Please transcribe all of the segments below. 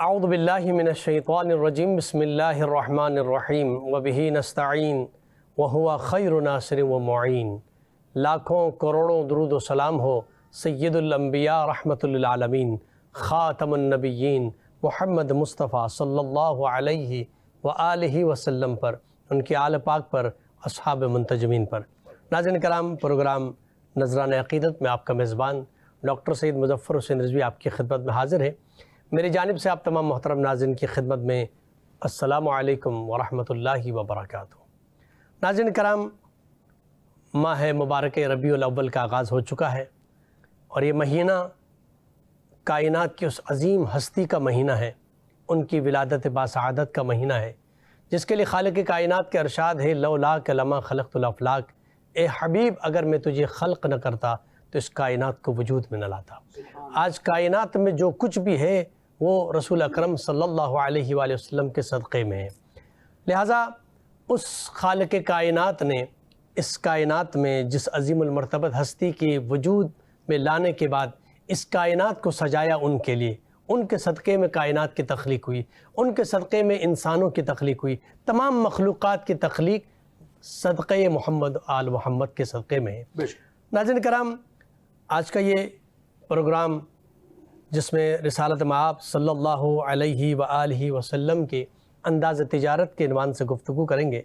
اعوذ باللہ من الشیطان الرجیم بسم اللہ الرحمن الرحیم وبہ نستعین وہو خیر ناصر و معین۔ لاکھوں کروڑوں درود و سلام ہو سید الانبیاء رحمت للعالمین خاتم النبیین محمد مصطفیٰ صلی اللہ علیہ وآلہ وسلم پر، ان کی آل پاک پر، اصحاب منتجمین پر۔ ناظرین کرام، پروگرام نذرانہ عقیدت میں آپ کا میزبان ڈاکٹر سید مظفر حسین رضوی آپ کی خدمت میں حاضر ہے۔ میری جانب سے آپ تمام محترم ناظرین کی خدمت میں السلام علیکم ورحمۃ اللہ وبرکاتہ۔ ناظرین کرام، ماہ مبارک ربیع الاول کا آغاز ہو چکا ہے اور یہ مہینہ کائنات کی اس عظیم ہستی کا مہینہ ہے، ان کی ولادت باسعادت کا مہینہ ہے، جس کے لیے خالق کائنات کے ارشاد ہے لولاک لما خلقت الافلاک، اے حبیب اگر میں تجھے خلق نہ کرتا تو اس کائنات کو وجود میں نہ لاتا۔ آج کائنات میں جو کچھ بھی ہے وہ رسول اکرم صلی اللہ علیہ وآلہ وسلم کے صدقے میں ہے۔ لہٰذا اس خالق کائنات نے اس کائنات میں جس عظیم المرتبت ہستی کی وجود میں لانے کے بعد اس کائنات کو سجایا ان کے لیے، ان کے صدقے میں کائنات کی تخلیق ہوئی، ان کے صدقے میں انسانوں کی تخلیق ہوئی، تمام مخلوقات کی تخلیق صدقے محمد آل محمد کے صدقے میں ہے۔ ناظرین کرام، آج کا یہ پروگرام جس میں رسالت مآب صلی اللہ علیہ وآلہ وسلم کے انداز تجارت کے عنوان سے گفتگو کریں گے،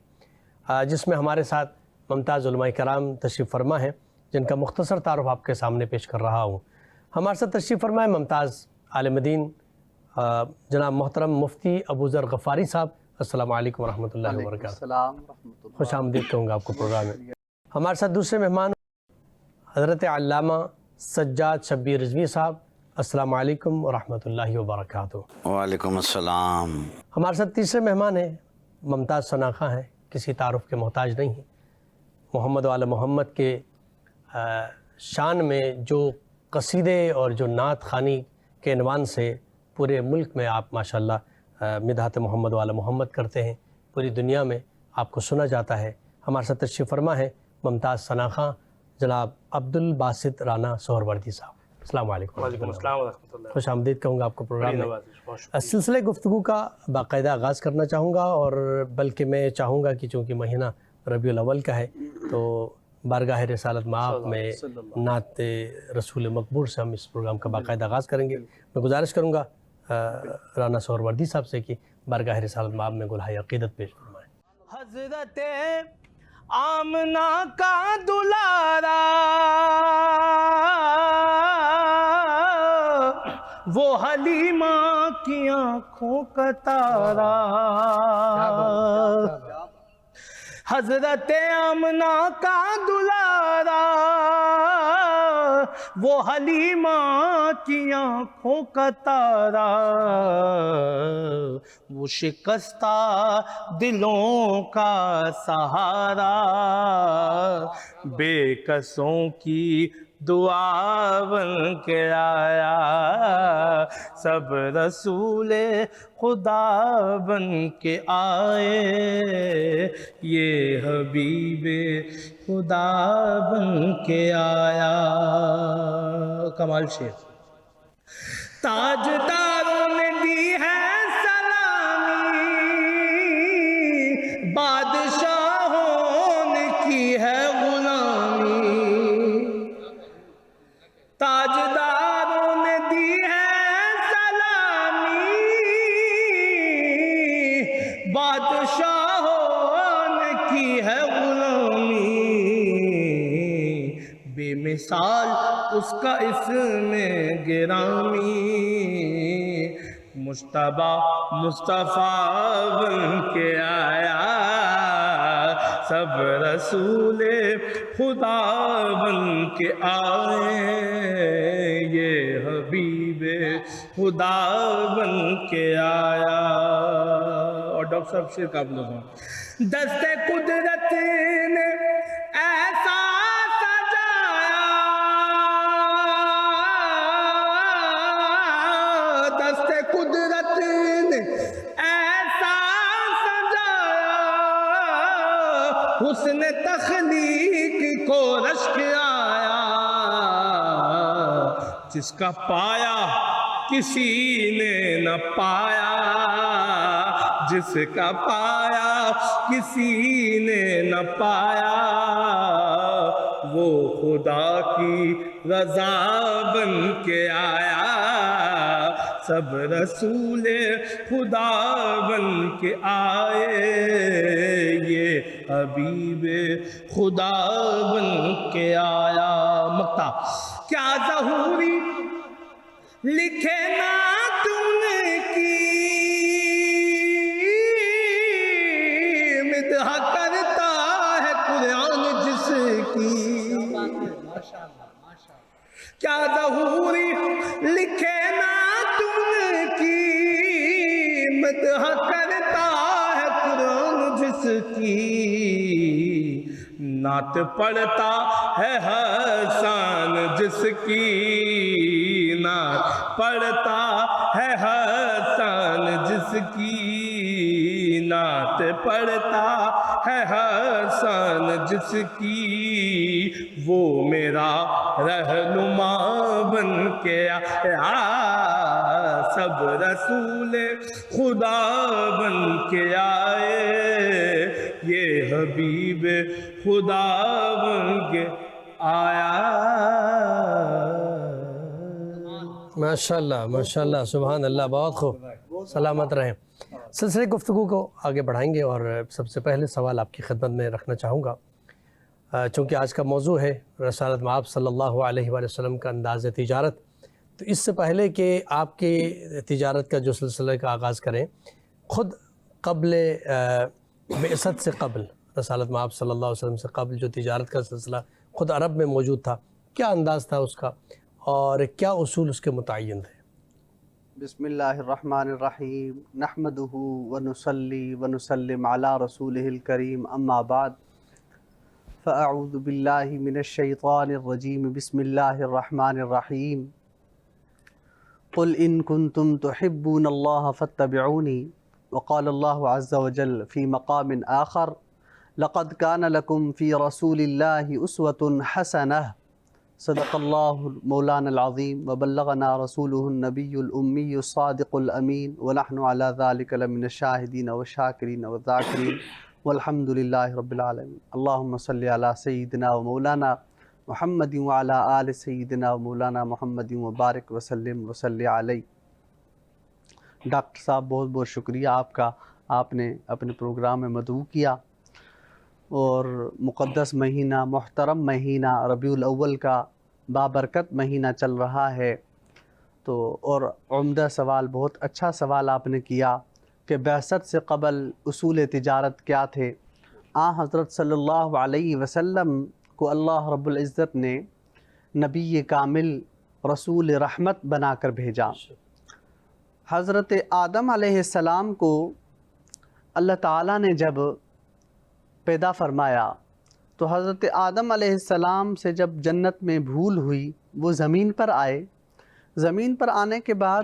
جس میں ہمارے ساتھ ممتاز علماء کرام تشریف فرما ہیں، جن کا مختصر تعارف آپ کے سامنے پیش کر رہا ہوں۔ ہمارے ساتھ تشریف فرما ہے ممتاز عالم دین جناب محترم مفتی ابو ذر غفاری صاحب۔ السلام علیکم ورحمۃ اللہ وبرکاتہ۔ خوش آمدید کہوں گا آپ کو پروگرام میں۔ ہمارے ساتھ دوسرے مہمان حضرت علامہ سجاد شبیر رضوی صاحب۔ السلام علیکم ورحمۃ اللہ وبرکاتہ۔ وعلیکم السلام۔ ہمارے ساتھ تیسرے مہمان ہیں ممتاز ثنا خاں ہیں، کسی تعارف کے محتاج نہیں ہیں۔ محمد وآل محمد کے شان میں جو قصیدے اور جو نعت خوانی کے عنوان سے پورے ملک میں آپ ماشاءاللہ مدحت محمد وآل محمد کرتے ہیں، پوری دنیا میں آپ کو سنا جاتا ہے۔ ہمارے ساتھ تشریف فرما ہے ممتاز ثنا خاں جناب عبدالباسط رانا سہروردی صاحب۔ السلام علیکم۔ وعلیکم السلام ورحمۃ اللہ۔ خوش آمدید کہوں گا آپ کو پروگرام میں۔ سلسلے گفتگو کا باقاعدہ آغاز کرنا چاہوں گا، اور بلکہ میں چاہوں گا کہ چونکہ مہینہ ربیع الاول کا ہے تو بارگاہ رسالت مآب میں نعت رسول مقبول سے ہم اس پروگرام کا باقاعدہ آغاز کریں گے۔ میں گزارش کروں گا رانا سہروردی صاحب سے کہ بارگاہ رسالت مآب میں گلہائے عقیدت پیش فرمائیں۔ حضرت آمنہ کا دلارا وہ حلیمہ کی آنکھوں کا تارا، حضرت آمنہ کا دلارا وہ حلیمہ کی آنکھوں کا تارا، وہ شکستہ دلوں کا سہارا، بے کسوں کی دعا بن کے آیا، سب رسول خدا بن کے آئے، یہ حبیب خدا بن کے آیا۔ کمال شیخ۔ تاجداروں نے دی ہے سلامی، بادشاہوں نے کی ہے غلامی، تاجداروں نے دی ہے سلامی، بادشاہوں نے کی ہے غلامی، بے مثال اس کا اسم گرامی، مجتبی مصطفیٰ بن کے آیا، سب رسول خدا بن کے آئے، یہ حبیب خدا بن کے آیا۔ اور ڈاکٹر صاحب شیر کا آپ لوگوں دست قدرت نے ایسا سجایا، دست قدرت نے ایسا سجایا، حسن تخلیق کو رشک آیا، جس کا پایا کسی نے نہ پایا، جس کا پایا کسی نے نہ پایا، وہ خدا کی رضا بن کے آیا، سب رسول خدا بن کے آئے، یہ حبیب خدا بن کے آیا۔ مقطع: کیا ظہوری لکھے نعت ان کی، مدح کرتا ہے قرآن جس کی، کیا ظہوری لکھے نعت ان کی، مدح کرتا ہے قرآن جس کی، نعت پڑھتا ہے حسان جس کی، نعت پڑھتا ہے حسان جس کی، نعت پڑھتا ہے حسان جس کی، وہ میرا رہنما بن کے آیا، سب رسول خدا بن کے آئے، یہ حبیب خدا بن کے آیا۔ ماشاءاللہ ماشاءاللہ، سبحان اللہ، بہت خوب، سلامت رہیں۔ سلسلے گفتگو کو آگے بڑھائیں گے، اور سب سے پہلے سوال آپ کی خدمت میں رکھنا چاہوں گا، چونکہ آج کا موضوع ہے رسالت مآب صلی اللہ علیہ وآلہ وسلم کا انداز تجارت، تو اس سے پہلے کہ آپ کی تجارت کا جو سلسلہ کا آغاز کریں، خود قبل بعثت سے قبل، رسالت مآب صلی اللہ علیہ وسلم سے قبل جو تجارت کا سلسلہ خود عرب میں موجود تھا، کیا انداز تھا اس کا اور کیا اصول اس کے متعین تھے؟ بسم اللہ الرحمن الرحیم، نحمدہ ونصلی ونسلم علی رسولہ الکریم، اما بعد، فاعوذ باللہ من الشیطان الرجیم، بسم اللہ الرحمن الرحیم، قل ان کنتم تحبون اللہ فاتبعونی، وقال اللہ عز وجل فی مقام آخر، لقد کان لکم فی رسول اللہ اسوۃ حسنہ، صدق اللہ مولانا العظیم وبلغنا رسولہ النبی الامی الصادق الامین، ونحن علی ذلک لمن الشاہدین والشاکرین والذاکرین، والحمد للہ رب العالمین۔ اللہم صلی علی سیدنا و مولانا محمد وعلی آل سیدنا و مولانا محمد وبارک وسلم وصلی علیہ۔ ڈاکٹر صاحب بہت بہت شکریہ آپ کا، آپ نے اپنے پروگرام میں مدعو کیا، اور مقدس مہینہ، محترم مہینہ ربیع الاول کا بابرکت مہینہ چل رہا ہے، تو اور عمدہ سوال، بہت اچھا سوال آپ نے کیا کہ بعثت سے قبل اصول تجارت کیا تھے۔ حضرت صلی اللہ علیہ وسلم کو اللہ رب العزت نے نبی کامل، رسول رحمت بنا کر بھیجا۔ حضرت آدم علیہ السلام کو اللہ تعالیٰ نے جب پیدا فرمایا تو حضرت آدم علیہ السلام سے جب جنت میں بھول ہوئی، وہ زمین پر آئے۔ زمین پر آنے کے بعد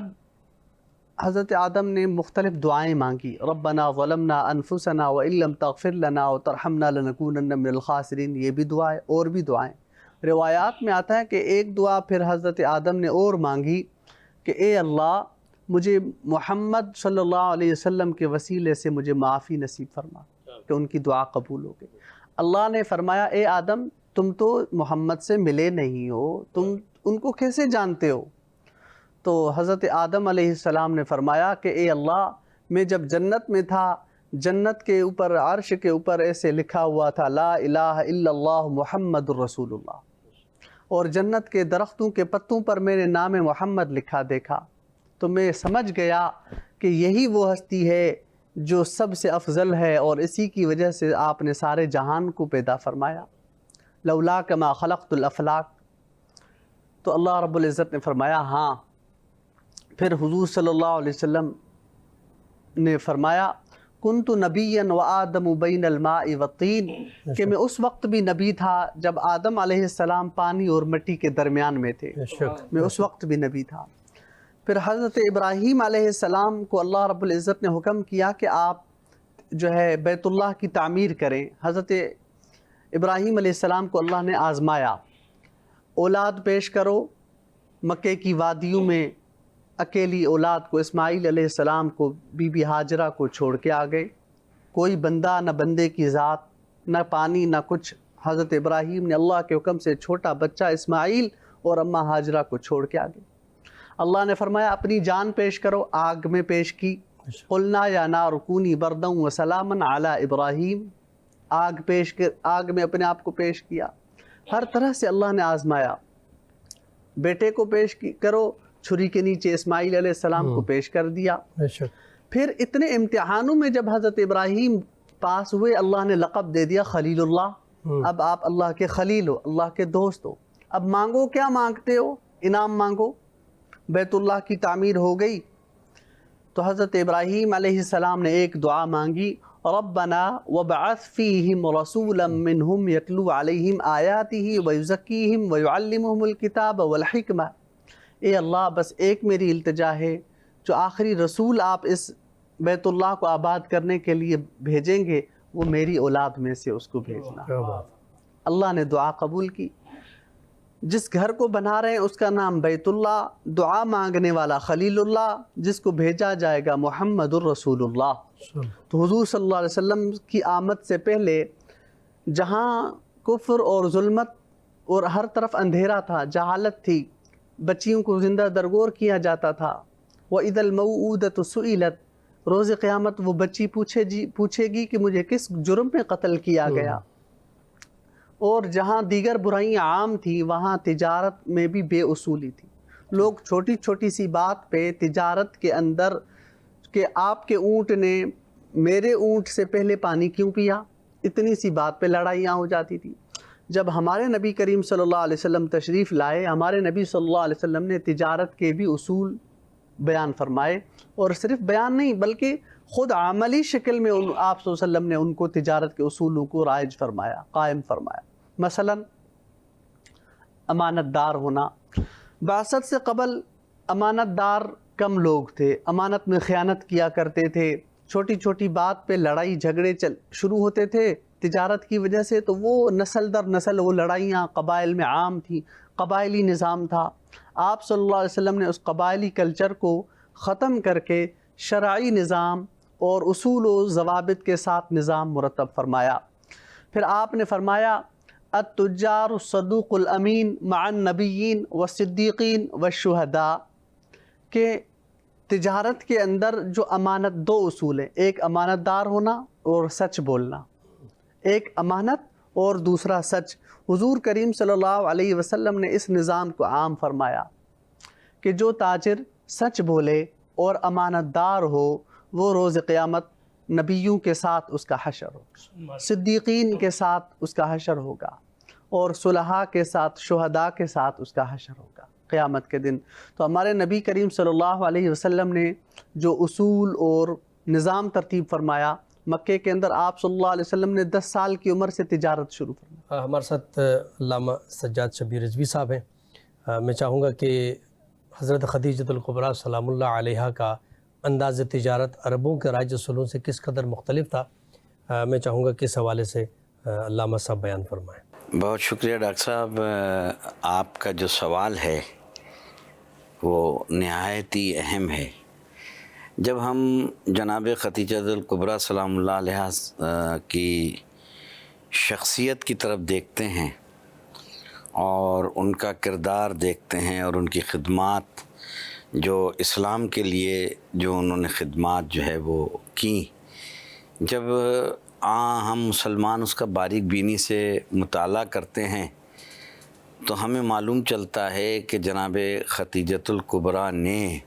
حضرت آدم نے مختلف دعائیں مانگی، ربنا ظلمنا انفسنا وان لم تغفر لنا وترحمنا لنکونن من الخاسرین، یہ بھی دعائیں اور بھی دعائیں۔ روایات میں آتا ہے کہ ایک دعا پھر حضرت آدم نے اور مانگی کہ اے اللہ، مجھے محمد صلی اللہ علیہ وسلم کے وسیلے سے مجھے معافی نصیب فرما، کہ ان کی دعا قبول ہو گئی۔ اللہ نے فرمایا اے آدم، تم تو محمد سے ملے نہیں ہو، تم ان کو کیسے جانتے ہو؟ تو حضرت آدم علیہ السلام نے فرمایا کہ اے اللہ، میں جب جنت میں تھا، جنت کے اوپر، عرش کے اوپر ایسے لکھا ہوا تھا لا الہ الا اللہ محمد الرسول اللہ، اور جنت کے درختوں کے پتوں پر میں نے نام محمد لکھا دیکھا، تو میں سمجھ گیا کہ یہی وہ ہستی ہے جو سب سے افضل ہے، اور اسی کی وجہ سے آپ نے سارے جہان کو پیدا فرمایا، لولاک ما خلقت الافلاک۔ تو اللہ رب العزت نے فرمایا ہاں۔ پھر حضور صلی اللہ علیہ وسلم نے فرمایا کنت نبیا وآدم بین الماء والطین، کہ میں اس وقت بھی نبی تھا جب آدم علیہ السلام پانی اور مٹی کے درمیان میں تھے، میں اس وقت بھی نبی تھا۔ پھر حضرت ابراہیم علیہ السلام کو اللہ رب العزت نے حکم کیا کہ آپ جو ہے بیت اللہ کی تعمیر کریں۔ حضرت ابراہیم علیہ السلام کو اللہ نے آزمایا، اولاد پیش کرو، مکے کی وادیوں میں اکیلی اولاد کو اسماعیل علیہ السلام کو بی بی ہاجرہ کو چھوڑ کے آ گئے. کوئی بندہ نہ بندے کی ذات، نہ پانی نہ کچھ. حضرت ابراہیم نے اللہ کے حکم سے چھوٹا بچہ اسماعیل اور اماں ہاجرہ کو چھوڑ کے آ گئے. اللہ نے فرمایا اپنی جان پیش کرو، آگ میں پیش کی. قلنا یا نار کونی بردا وسلاما علی ابراہیم. آگ پیش کر، آگ میں اپنے آپ کو پیش کیا. ہر طرح سے اللہ نے آزمایا. بیٹے کو پیش کرو، چھری کے نیچے اسماعیل علیہ السلام کو پیش کر دیا. پھر اتنے امتحانوں میں جب حضرت ابراہیم پاس ہوئے، اللہ نے لقب دے دیا خلیل اللہ. اب آپ اللہ کے خلیل ہو، اللہ کے دوست ہو. اب مانگو، کیا مانگتے ہو؟ انعام مانگو. بیت اللہ کی تعمیر ہو گئی تو حضرت ابراہیم علیہ السلام نے ایک دعا مانگی، ربنا وابعث فیہم رسولا منہم یتلو علیہم آیاتہ ویزکیہم ویعلمہم الکتاب والحکمہ. اے اللہ، بس ایک میری التجا ہے، جو آخری رسول آپ اس بیت اللہ کو آباد کرنے کے لیے بھیجیں گے وہ میری اولاد میں سے اس کو بھیجنا. اللہ نے دعا قبول کی. جس گھر کو بنا رہے ہیں اس کا نام بیت اللہ، دعا مانگنے والا خلیل اللہ، جس کو بھیجا جائے گا محمد الرسول اللہ. تو حضور صلی اللہ علیہ وسلم کی آمد سے پہلے جہاں کفر اور ظلمت اور ہر طرف اندھیرا تھا، جہالت تھی، بچیوں کو زندہ درگور کیا جاتا تھا. وَإِذَا الْمَوْءُودَةُ سُئِلَتْ، روز قیامت وہ بچی پوچھے گی کہ مجھے کس جرم میں قتل کیا گیا. اور جہاں دیگر برائیاں عام تھی وہاں تجارت میں بھی بے اصولی تھی. لوگ چھوٹی چھوٹی سی بات پہ تجارت کے اندر کہ آپ کے اونٹ نے میرے اونٹ سے پہلے پانی کیوں پیا، اتنی سی بات پہ لڑائیاں ہو جاتی تھی. جب ہمارے نبی کریم صلی اللہ علیہ وسلم تشریف لائے، ہمارے نبی صلی اللہ علیہ وسلم نے تجارت کے بھی اصول بیان فرمائے، اور صرف بیان نہیں بلکہ خود عملی شکل میں آپ صلی اللہ علیہ وسلم نے ان کو تجارت کے اصولوں کو رائج فرمایا، قائم فرمایا. مثلا امانت دار ہونا. بعثت سے قبل امانت دار کم لوگ تھے، امانت میں خیانت کیا کرتے تھے. چھوٹی چھوٹی بات پہ لڑائی جھگڑے شروع ہوتے تھے تجارت کی وجہ سے، تو وہ نسل در نسل وہ لڑائیاں قبائل میں عام تھیں، قبائلی نظام تھا. آپ صلی اللہ علیہ وسلم نے اس قبائلی کلچر کو ختم کر کے شرعی نظام اور اصول و ضوابط کے ساتھ نظام مرتب فرمایا. پھر آپ نے فرمایا التجار الصدوق الامین مع النبیین والصدیقین والشہداء، کہ تجارت کے اندر جو امانت، دو اصول ہیں، ایک امانت دار ہونا اور سچ بولنا. ایک امانت اور دوسرا سچ. حضور کریم صلی اللہ علیہ وسلم نے اس نظام کو عام فرمایا کہ جو تاجر سچ بولے اور امانت دار ہو وہ روز قیامت نبیوں کے ساتھ اس کا حشر ہوگا، صدیقین کے ساتھ اس کا حشر ہوگا، اور صلحاء کے ساتھ، شہداء کے ساتھ اس کا حشر ہوگا قیامت کے دن. تو ہمارے نبی کریم صلی اللہ علیہ وسلم نے جو اصول اور نظام ترتیب فرمایا، مکے کے اندر آپ صلی اللہ علیہ وسلم نے 10 سال کی عمر سے تجارت شروع فرمائی. ہمارے ساتھ علامہ سجاد شبیر رضوی صاحب ہیں. میں چاہوں گا کہ حضرت خدیجۃ الکبریٰ سلام اللہ علیہا کا انداز تجارت عربوں کے رائج سلوک سے کس قدر مختلف تھا، میں چاہوں گا کہ اس حوالے سے علامہ صاحب بیان فرمائیں. بہت شکریہ ڈاکٹر صاحب. آپ کا جو سوال ہے وہ نہایت ہی اہم ہے. جب ہم جناب خدیجۃ الکبریٰ سلام اللہ علیہا کی شخصیت کی طرف دیکھتے ہیں اور ان کا کردار دیکھتے ہیں اور ان کی خدمات، جو اسلام کے لیے جو انہوں نے خدمات جو ہے وہ کی، جب ہم مسلمان اس کا باریک بینی سے مطالعہ کرتے ہیں تو ہمیں معلوم چلتا ہے کہ جناب خدیجۃ الکبریٰ نے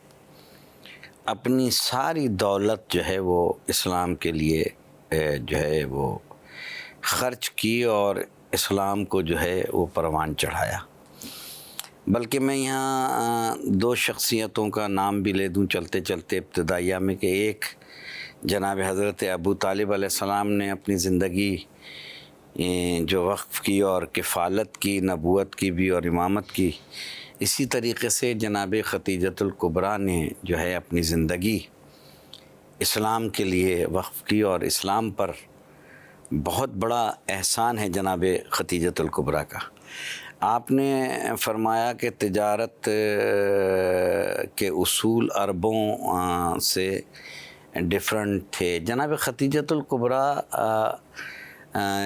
اپنی ساری دولت جو ہے وہ اسلام کے لیے جو ہے وہ خرچ کی اور اسلام کو جو ہے وہ پروان چڑھایا. بلکہ میں یہاں 2 شخصیتوں کا نام بھی لے دوں چلتے چلتے ابتدائیہ میں، کہ ایک جناب حضرت ابو طالب علیہ السلام نے اپنی زندگی جو وقف کی اور کفالت کی، نبوت کی بھی اور امامت کی. اسی طریقے سے جناب خدیجۃ الکبریٰ نے جو ہے اپنی زندگی اسلام کے لیے وقف کی، اور اسلام پر بہت بڑا احسان ہے جناب خدیجۃ الکبریٰ کا. آپ نے فرمایا کہ تجارت کے اصول عربوں سے ڈفرنٹ تھے. جناب خدیجۃ الکبریٰ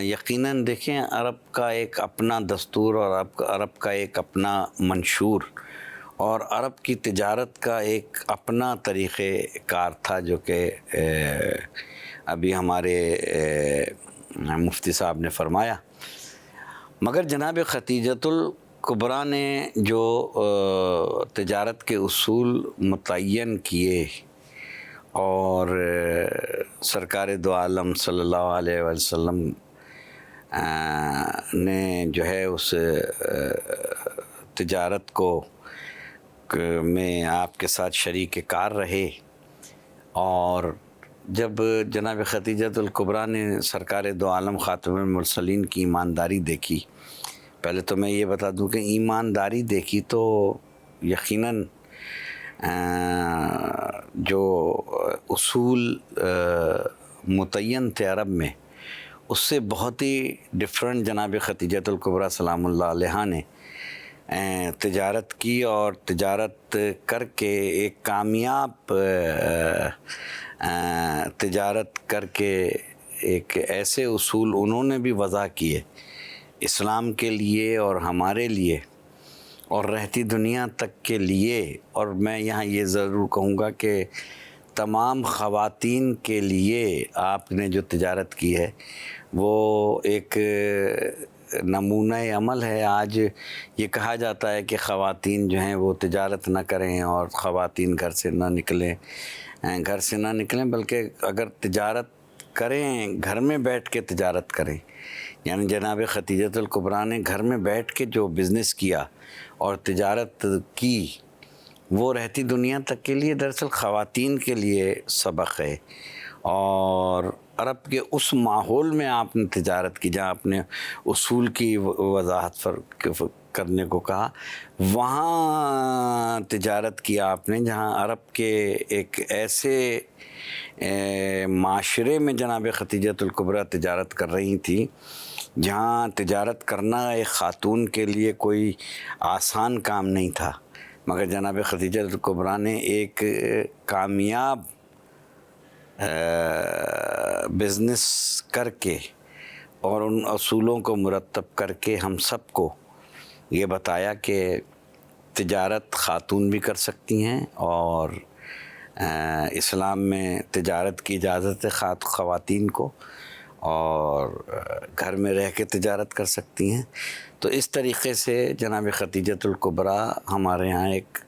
یقیناً دیکھیں عرب کا ایک اپنا دستور اور عرب کا ایک اپنا منشور اور عرب کی تجارت کا ایک اپنا طریقہ کار تھا جو کہ ابھی ہمارے مفتی صاحب نے فرمایا. مگر جناب خدیجۃ الکبریٰ نے جو تجارت کے اصول متعین کیے اور سرکار دو عالم صلی اللہ علیہ وسلم نے جو ہے اس تجارت کو میں آپ کے ساتھ شریک کار رہے. اور جب جناب خدیجۃ الکبریٰ نے سرکار دو عالم خاتم المرسلین کی ایمانداری دیکھی، پہلے تو میں یہ بتا دوں کہ ایمانداری دیکھی تو یقیناً جو اصول متعین تھے عرب میں اس سے بہت ہی ڈفرنٹ جناب خدیجۃ الکبریٰ سلام اللہ علیہا نے تجارت کی اور تجارت کر کے ایک کامیاب تجارت کر کے ایک ایسے اصول انہوں نے بھی وضع کیے اسلام کے لیے اور ہمارے لیے اور رہتی دنیا تک کے لیے. اور میں یہاں یہ ضرور کہوں گا کہ تمام خواتین کے لیے آپ نے جو تجارت کی ہے وہ ایک نمونہ عمل ہے. آج یہ کہا جاتا ہے کہ خواتین جو ہیں وہ تجارت نہ کریں اور خواتین گھر سے نہ نکلیں بلکہ اگر تجارت کریں گھر میں بیٹھ کے تجارت کریں. یعنی جناب خدیجۃ الکبریٰ نے گھر میں بیٹھ کے جو بزنس کیا اور تجارت کی وہ رہتی دنیا تک کے لیے دراصل خواتین کے لیے سبق ہے. اور عرب کے اس ماحول میں آپ نے تجارت کی جہاں آپ نے اصول کی وضاحت کرنے کو کہا، وہاں تجارت کی آپ نے جہاں عرب کے ایک ایسے معاشرے میں جناب خدیجۃ الکبریٰ تجارت کر رہی تھی جہاں تجارت کرنا ایک خاتون کے لیے کوئی آسان کام نہیں تھا. مگر جناب خدیجۃ الکبریٰ نے ایک کامیاب بزنس کر کے اور ان اصولوں کو مرتب کر کے ہم سب کو یہ بتایا کہ تجارت خاتون بھی کر سکتی ہیں اور اسلام میں تجارت کی اجازت ہے خواتین کو اور گھر میں رہ کے تجارت کر سکتی ہیں. تو اس طریقے سے جناب خدیجۃ الکبریٰ ہمارے ہاں ایک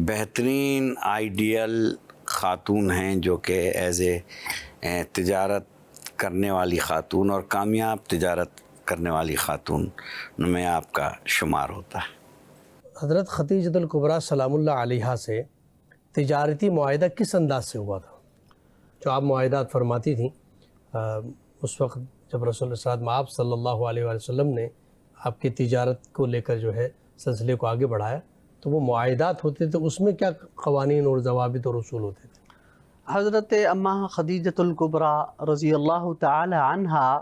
بہترین آئیڈیل خاتون ہیں جو کہ ایز اے تجارت کرنے والی خاتون اور کامیاب تجارت کرنے والی خاتون میں آپ کا شمار ہوتا ہے. حضرت خدیجۃ الکبریٰ سلام اللہ علیہا سے تجارتی معاہدہ کس انداز سے ہوا تھا؟ جو آپ معاہدات فرماتی تھیں اس وقت جب رسول اللہ آپ صلی اللہ علیہ وسلم نے آپ کی تجارت کو لے کر جو ہے سلسلے کو آگے بڑھایا تو وہ معاہدات ہوتے تھے، اس میں کیا قوانین اور ضوابط اور اصول ہوتے تھے؟ حضرت اماں خدیجۃ الکبریٰ رضی اللہ تعالی عنہا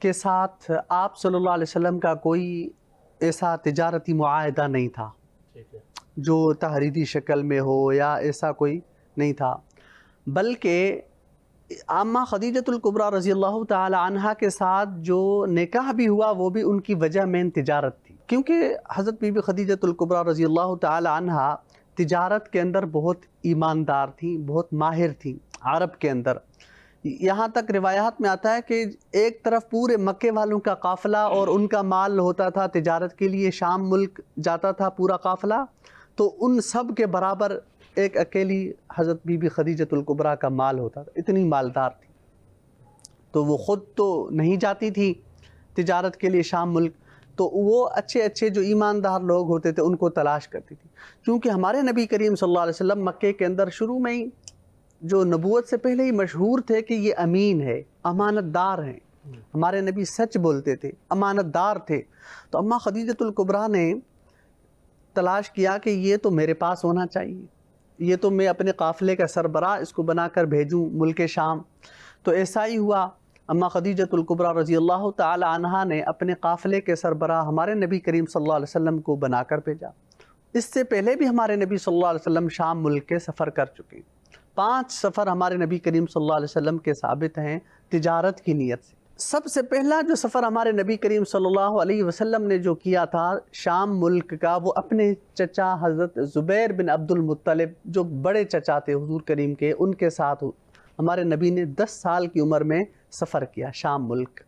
کے ساتھ آپ صلی اللہ علیہ وسلم کا کوئی ایسا تجارتی معاہدہ نہیں تھا جو تحریری شکل میں ہو یا ایسا کوئی نہیں تھا، بلکہ اماں خدیجۃ الکبریٰ رضی اللہ تعالی عنہا کے ساتھ جو نکاح بھی ہوا وہ بھی ان کی وجہ مین تجارت تھی، کیونکہ حضرت بی بی خدیجۃ الکبریٰ رضی اللہ تعالی عنہا تجارت کے اندر بہت ایماندار تھیں، بہت ماہر تھیں عرب کے اندر. یہاں تک روایات میں آتا ہے کہ ایک طرف پورے مکے والوں کا قافلہ اور ان کا مال ہوتا تھا تجارت کے لیے، شام ملک جاتا تھا پورا قافلہ، تو ان سب کے برابر ایک اکیلی حضرت بی بی خدیجۃ الکبریٰ کا مال ہوتا تھا، اتنی مالدار تھی. تو وہ خود تو نہیں جاتی تھی تجارت کے لیے شام ملک، تو وہ اچھے جو ایماندار لوگ ہوتے تھے ان کو تلاش کرتی تھی. کیونکہ ہمارے نبی کریم صلی اللہ علیہ وسلم مکے کے اندر شروع میں ہی جو نبوت سے پہلے ہی مشہور تھے کہ یہ امین ہے، امانت دار ہیں. ہمارے نبی سچ بولتے تھے، امانت دار تھے. تو اماں خدیجۃ الکبریٰ نے تلاش کیا کہ یہ تو میرے پاس ہونا چاہیے، یہ تو میں اپنے قافلے کا سربراہ اس کو بنا کر بھیجوں ملک شام. تو ایسا ہی ہوا. اما خدیجۃ الکبریٰ رضی اللہ تعالی عنہا نے اپنے قافلے کے سربراہ ہمارے نبی کریم صلی اللہ علیہ وسلم کو بنا کر بھیجا۔ اس سے پہلے بھی ہمارے نبی صلی اللہ علیہ وسلم شام ملک کے سفر کر چکے۔ 5 سفر ہمارے نبی کریم صلی اللہ علیہ وسلم کے ثابت ہیں تجارت کی نیت سے۔ سب سے پہلا جو سفر ہمارے نبی کریم صلی اللہ علیہ وسلم نے جو کیا تھا شام ملک کا، وہ اپنے چچا حضرت زبیر بن عبد المطلب جو بڑے چچا تھے حضور کریم کے، ان کے ساتھ ہمارے نبی نے 10 سال کی عمر میں سفر کیا شام ملک۔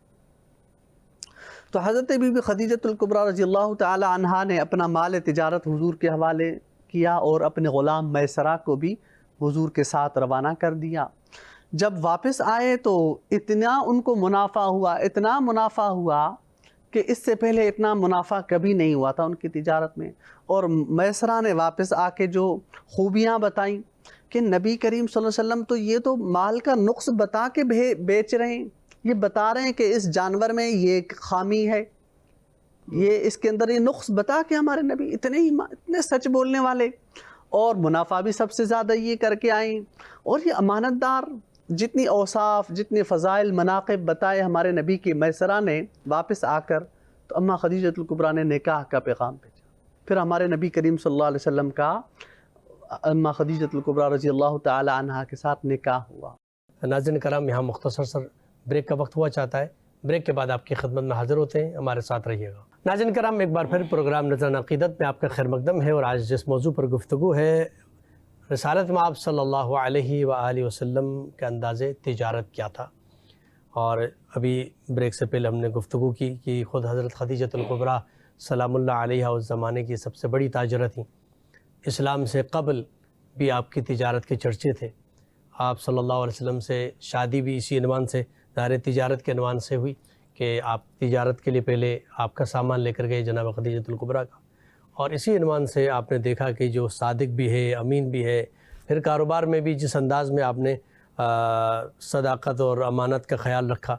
تو حضرت بی بی خدیجۃ الکبریٰ رضی اللہ تعالی عنہا نے اپنا مال تجارت حضور کے حوالے کیا اور اپنے غلام میسرہ کو بھی حضور کے ساتھ روانہ کر دیا۔ جب واپس آئے تو اتنا ان کو منافع ہوا کہ اس سے پہلے اتنا منافع کبھی نہیں ہوا تھا ان کی تجارت میں۔ اور میسرہ نے واپس آ کے جو خوبیاں بتائیں کہ نبی کریم صلی اللہ علیہ وسلم تو یہ تو مال کا نقص بتا کے بیچ رہے ہیں، یہ بتا رہے ہیں کہ اس جانور میں یہ خامی ہے، یہ اس کے اندر یہ نقص بتا کے ہمارے نبی اتنے سچ بولنے والے، اور منافع بھی سب سے زیادہ یہ کر کے آئیں۔ اور یہ امانت دار، جتنی اوصاف جتنے فضائل مناقب بتائے ہمارے نبی کی میسرہ نے، واپس آ کر تو اماں خدیجۃ الکبریٰ نے نکاح کا پیغام بھیجا۔ پھر ہمارے نبی کریم صلی اللہ علیہ وسلم کا اماں خدیجۃ الکبریٰ رضی اللہ تعالی عنہا کے ساتھ نکاح ہوا۔ ناظرین کرام، یہاں مختصر سا بریک کا وقت ہوا چاہتا ہے، بریک کے بعد آپ کی خدمت میں حاضر ہوتے ہیں، ہمارے ساتھ رہیے گا۔ ناظرین کرام، ایک بار پھر پروگرام نظران عقیدت میں آپ کا خیر مقدم ہے، اور آج جس موضوع پر گفتگو ہے رسالت مآب صلی اللہ علیہ وآلہ وسلم کے انداز تجارت کیا تھا۔ اور ابھی بریک سے پہلے ہم نے گفتگو کی کہ خود حضرت خدیجۃ الکبریٰ سلام اللہ علیہ اس زمانے کی سب سے بڑی تاجرہ تھیں۔ اسلام سے قبل بھی آپ کی تجارت کے چرچے تھے۔ آپ صلی اللہ علیہ وسلم سے شادی بھی اسی عنوان سے، ظاہر تجارت کے عنوان سے ہوئی کہ آپ تجارت کے لیے پہلے آپ کا سامان لے کر گئے جناب خدیجۃ الکبریٰ کا، اور اسی عنوان سے آپ نے دیکھا کہ جو صادق بھی ہے، امین بھی ہے، پھر کاروبار میں بھی جس انداز میں آپ نے صداقت اور امانت کا خیال رکھا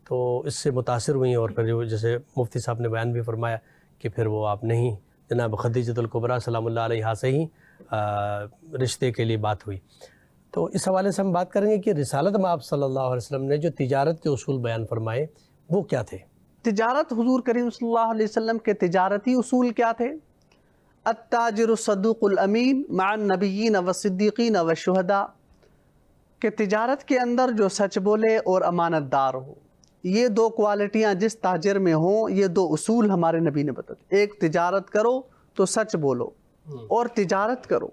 تو اس سے متاثر ہوئیں، اور پھر جیسے مفتی صاحب نے بیان بھی فرمایا کہ پھر وہ آپ نہیں جناب خدیجۃ الکبریٰ سلام اللہ علیہ سے ہی رشتے کے لیے بات ہوئی۔ تو اس حوالے سے ہم بات کریں گے کہ رسالت مآب صلی اللہ علیہ وسلم نے جو تجارت کے اصول بیان فرمائے وہ کیا تھے؟ تجارت حضور کریم صلی اللہ علیہ وسلم کے تجارتی اصول کیا تھے؟ التاجر الصدوق الامین مع النبیین والصدیقین والشہداء، کہ تجارت کے اندر جو سچ بولے اور امانت دار ہو، یہ 2 کوالٹیاں جس تاجر میں ہوں، یہ 2 اصول ہمارے نبی نے بتائے۔ ایک تجارت کرو تو سچ بولو، اور تجارت کرو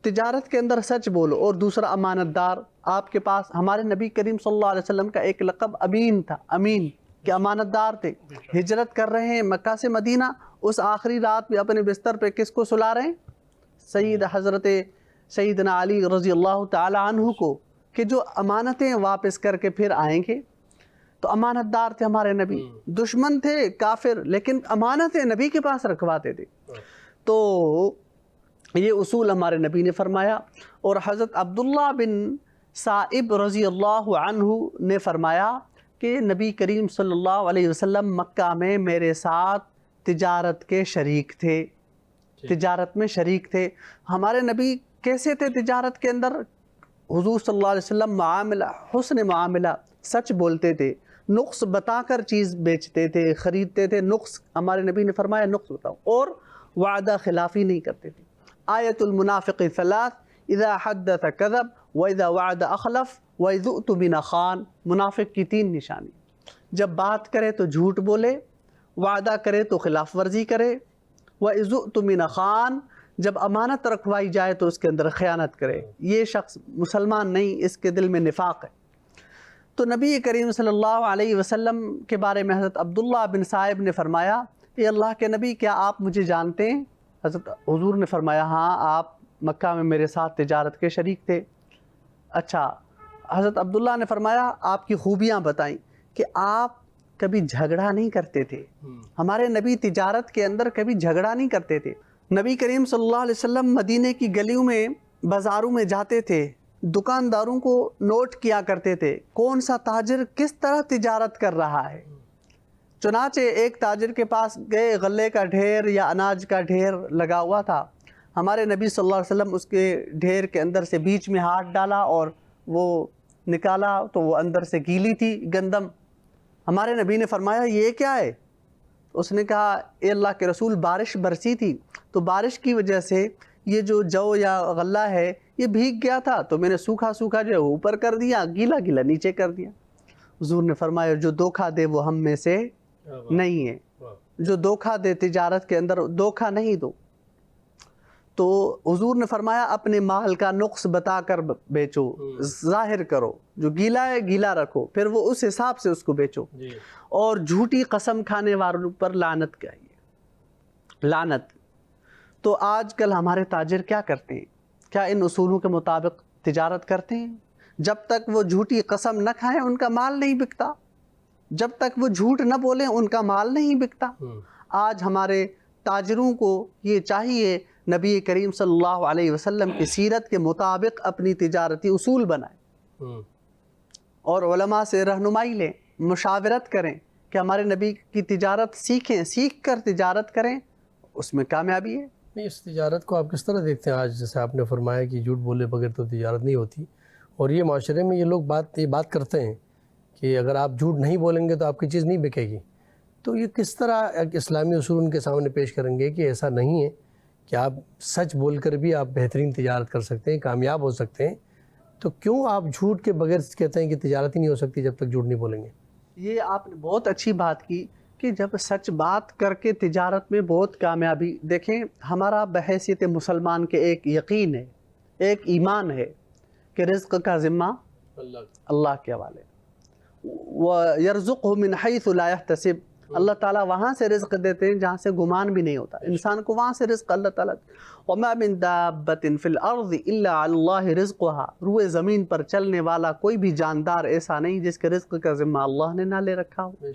تجارت کے اندر سچ بولو، اور دوسرا امانت دار۔ آپ کے پاس ہمارے نبی کریم صلی اللہ علیہ وسلم کا ایک لقب امین تھا، امین کہ امانت دار تھے۔ ہجرت کر رہے ہیں مکہ سے مدینہ، اس آخری رات میں اپنے بستر پہ کس کو سلا رہے ہیں؟ حضرت سیدنا علی رضی اللہ تعالی عنہ کو، کہ جو امانتیں واپس کر کے پھر آئیں گے۔ تو امانت دار تھے ہمارے نبی، دشمن تھے کافر، لیکن امانتیں نبی کے پاس رکھواتے تھے۔ تو یہ اصول ہمارے نبی نے فرمایا۔ اور حضرت عبداللہ بن صائب رضی اللہ عنہ نے فرمایا کہ نبی کریم صلی اللہ علیہ وسلم مکہ میں میرے ساتھ تجارت کے شریک تھے، تجارت میں شریک تھے۔ ہمارے نبی کیسے تھے تجارت کے اندر؟ حضور صلی اللہ علیہ وسلم معاملہ، حسن معاملہ، سچ بولتے تھے، نقص بتا کر چیز بیچتے تھے، خریدتے تھے۔ نقص ہمارے نبی نے فرمایا نقص بتاؤ، اور وعدہ خلافی نہیں کرتے تھے۔ آیت المنافق 3، اذا حدث کذب واذا وعد اخلف واذا اؤتمن خان۔ منافق کی 3 نشانی: جب بات کرے تو جھوٹ بولے، وعدہ کرے تو خلاف ورزی کرے، واذا اؤتمن خان، جب امانت رکھوائی جائے تو اس کے اندر خیانت کرے۔ یہ شخص مسلمان نہیں، اس کے دل میں نفاق ہے۔ تو نبی کریم صلی اللہ علیہ وسلم کے بارے میں حضرت عبداللہ بن صائب نے فرمایا، اے اللہ کے نبی، کیا آپ مجھے جانتے ہیں؟ حضرت حضور نے فرمایا، ہاں، آپ مکہ میں میرے ساتھ تجارت کے شریک تھے۔ اچھا، حضرت عبداللہ نے فرمایا آپ کی خوبیاں بتائیں کہ آپ کبھی جھگڑا نہیں کرتے تھے۔ ہمارے نبی تجارت کے اندر کبھی جھگڑا نہیں کرتے تھے۔ نبی کریم صلی اللہ علیہ وسلم مدینے کی گلیوں میں، بازاروں میں جاتے تھے، دکانداروں کو نوٹ کیا کرتے تھے کون سا تاجر کس طرح تجارت کر رہا ہے۔ چنانچہ ایک تاجر کے پاس گئے، غلے کا ڈھیر یا اناج کا ڈھیر لگا ہوا تھا۔ ہمارے نبی صلی اللہ علیہ وسلم اس کے ڈھیر کے اندر سے بیچ میں ہاتھ ڈالا اور وہ نکالا تو وہ اندر سے گیلی تھی گندم. ہمارے نبی نے فرمایا یہ کیا ہے؟ اس نے کہا اے اللہ کے رسول بارش برسی تھی تو بارش کی وجہ سے یہ جو جو یا غلہ ہے یہ بھیگ گیا تھا تو میں نے سوکھا سوکھا جو ہے اوپر کر دیا, گیلا گیلا نیچے کر دیا. حضور نے فرمایا جو دھوکہ دے وہ ہم میں سے نہیں ہے. جو دھوکہ دے تجارت کے اندر دھوکہ نہیں دو. تو حضور نے فرمایا اپنے مال کا نقص بتا کر بیچو, ظاہر کرو, جو گیلا ہے گیلا رکھو, پھر وہ اس حساب سے اس کو بیچو. اور جھوٹی قسم کھانے والوں پر لعنت کہیے, لعنت. تو آج کل ہمارے تاجر کیا کرتے ہیں؟ کیا ان اصولوں کے مطابق تجارت کرتے ہیں؟ جب تک وہ جھوٹی قسم نہ کھائیں ان کا مال نہیں بکتا, جب تک وہ جھوٹ نہ بولیں ان کا مال نہیں بکتا. آج ہمارے تاجروں کو یہ چاہیے نبی کریم صلی اللہ علیہ وسلم کی سیرت کے مطابق اپنی تجارتی اصول بنائیں اور علماء سے رہنمائی لیں, مشاورت کریں کہ ہمارے نبی کی تجارت سیکھیں, سیکھ کر تجارت کریں, اس میں کامیابی ہے. نہیں, اس تجارت کو آپ کس طرح دیکھتے ہیں آج؟ جیسے آپ نے فرمایا کہ جھوٹ بولے بغیر تو تجارت نہیں ہوتی, اور یہ معاشرے میں یہ لوگ یہ بات کرتے ہیں کہ اگر آپ جھوٹ نہیں بولیں گے تو آپ کی چیز نہیں بکے گی. تو یہ کس طرح ایک اسلامی اصول ان کے سامنے پیش کریں گے کہ ایسا نہیں ہے کہ آپ سچ بول کر بھی آپ بہترین تجارت کر سکتے ہیں, کامیاب ہو سکتے ہیں, تو کیوں آپ جھوٹ کے بغیر کہتے ہیں کہ تجارت ہی نہیں ہو سکتی جب تک جھوٹ نہیں بولیں گے؟ یہ آپ نے بہت اچھی بات کی کہ جب سچ بات کر کے تجارت میں بہت کامیابی. دیکھیں ہمارا بحیثیت مسلمان کے ایک یقین ہے, ایک ایمان ہے کہ رزق کا ذمہ اللہ کے حوالے. وَيَرْزُقْهُ مِنْ حَيْثُ لَا يَحْتَسِبْ, اللہ تعالیٰ وہاں سے رزق دیتے ہیں جہاں سے گمان بھی نہیں ہوتا, انسان کو وہاں سے رزق اللہ تعالیٰ. وَمَا مِن دَابَّةٍ فِي الْأَرْضِ إِلَّا عَلَى اللَّهِ رِزْقُهَا, روئے زمین پر چلنے والا کوئی بھی جاندار ایسا نہیں جس کے رزق کا ذمہ اللہ نے نہ لے رکھا ہو.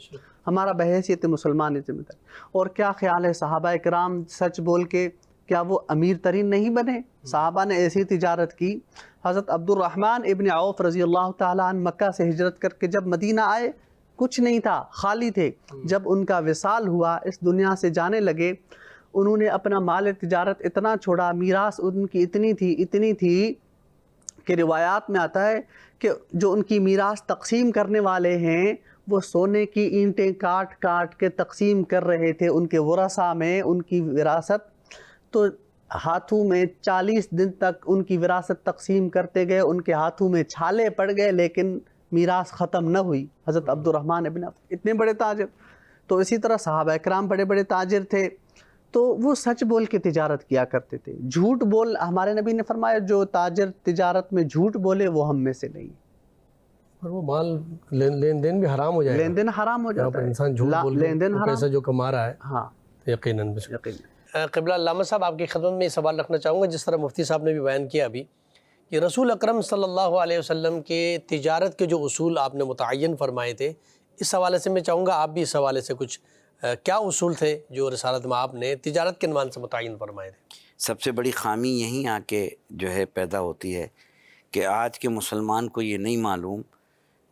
ہمارا بحیثیت مسلمان ذمہ دار. اور کیا خیال ہے صحابہ کرام سچ بول کے کیا وہ امیر ترین نہیں بنے؟ صحابہ نے ایسی تجارت کی. حضرت عبد الرحمن ابن عوف رضی اللہ تعالیٰ عنہ مکہ سے ہجرت کر کے جب مدینہ آئے کچھ نہیں تھا, خالی تھے. جب ان کا وصال ہوا, اس دنیا سے جانے لگے, انہوں نے اپنا مال تجارت اتنا چھوڑا, میراث ان کی اتنی تھی کہ روایات میں آتا ہے کہ جو ان کی میراث تقسیم کرنے والے ہیں وہ سونے کی اینٹیں کاٹ کاٹ کے تقسیم کر رہے تھے ان کے ورثاء میں ان کی وراثت. تو ہاتھوں میں 40 دن تک ان کی وراثت تقسیم کرتے گئے, ان کے ہاتھوں میں چھالے پڑ گئے لیکن میراث ختم نہ ہوئی. حضرت عبد الرحمن ابن عوف اتنے بڑے تاجر. تو اسی طرح صحابہ اکرام بڑے بڑے تاجر تھے, تو وہ سچ بول کے تجارت کیا کرتے تھے. جھوٹ بول, ہمارے نبی نے فرمایا جو تاجر تجارت میں جھوٹ بولے وہ ہم میں سے نہیں, اور وہ مال لین دین بھی حرام ہو جائے گا. لین دین حرام ہو جاتا ہے. انسان جھوٹ بول لین دین کے حرام, پیسہ جو کما رہا ہے ہاں یقیناً. یقین. قبلہ علامہ صاحب آپ کی خدمت میں یہ سوال رکھنا چاہوں گا, جس طرح مفتی صاحب نے بھی بیان کیا ابھی کہ رسول اکرم صلی اللہ علیہ وسلم کے تجارت کے جو اصول آپ نے متعین فرمائے تھے, اس حوالے سے میں چاہوں گا آپ بھی اس حوالے سے کچھ کیا اصول تھے جو رسالت میں آپ نے تجارت کے عنوان سے متعین فرمائے تھے؟ سب سے بڑی خامی یہیں آ کے جو ہے پیدا ہوتی ہے کہ آج کے مسلمان کو یہ نہیں معلوم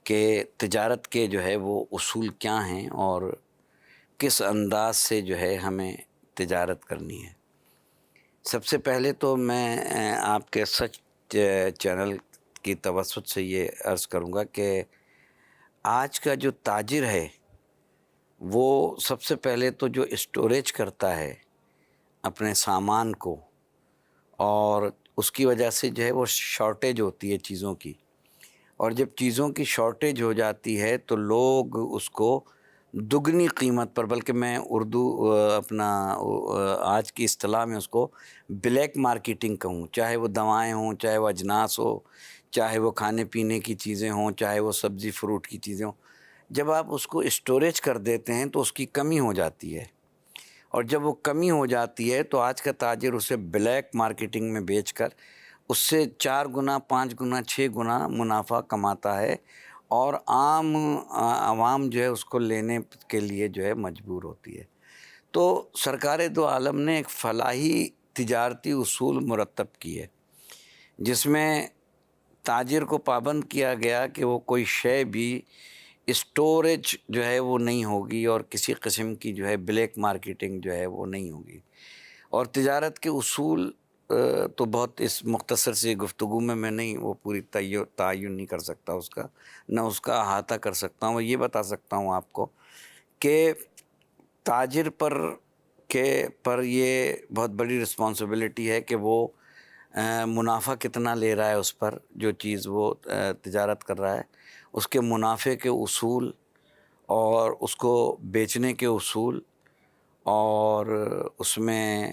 کہ تجارت کے جو ہے وہ اصول کیا ہیں اور کس انداز سے جو ہے ہمیں تجارت کرنی ہے. سب سے پہلے تو میں آپ کے سچ چینل کی توسط سے یہ عرض کروں گا کہ آج کا جو تاجر ہے وہ سب سے پہلے تو جو اسٹوریج کرتا ہے اپنے سامان کو, اور اس کی وجہ سے جو ہے وہ شارٹیج ہوتی ہے چیزوں کی, اور جب چیزوں کی شارٹیج ہو جاتی ہے تو لوگ اس کو دگنی قیمت پر, بلکہ میں اردو اپنا آج کی اصطلاح میں اس کو بلیک مارکیٹنگ کہوں, چاہے وہ دوائیں ہوں, چاہے وہ اجناس ہو, چاہے وہ کھانے پینے کی چیزیں ہوں, چاہے وہ سبزی فروٹ کی چیزیں ہوں. جب آپ اس کو اسٹوریج کر دیتے ہیں تو اس کی کمی ہو جاتی ہے, اور جب وہ کمی ہو جاتی ہے تو آج کا تاجر اسے بلیک مارکیٹنگ میں بیچ کر اس سے 4 گنا 5 گنا 6 گنا منافع کماتا ہے, اور عام عوام جو ہے اس کو لینے کے لیے جو ہے مجبور ہوتی ہے. تو سرکار دو عالم نے ایک فلاحی تجارتی اصول مرتب کیے جس میں تاجر کو پابند کیا گیا کہ وہ کوئی شے بھی اسٹوریج جو ہے وہ نہیں ہوگی, اور کسی قسم کی جو ہے بلیک مارکیٹنگ جو ہے وہ نہیں ہوگی. اور تجارت کے اصول تو بہت اس مختصر سی گفتگو میں نہیں وہ پوری تعین نہیں کر سکتا اس کا، نہ اس کا احاطہ کر سکتا ہوں. یہ بتا سکتا ہوں آپ کو کہ تاجر پر یہ بہت بڑی رسپانسبلٹی ہے کہ وہ منافع کتنا لے رہا ہے اس پر، جو چیز وہ تجارت کر رہا ہے اس کے منافع کے اصول اور اس کو بیچنے کے اصول، اور اس میں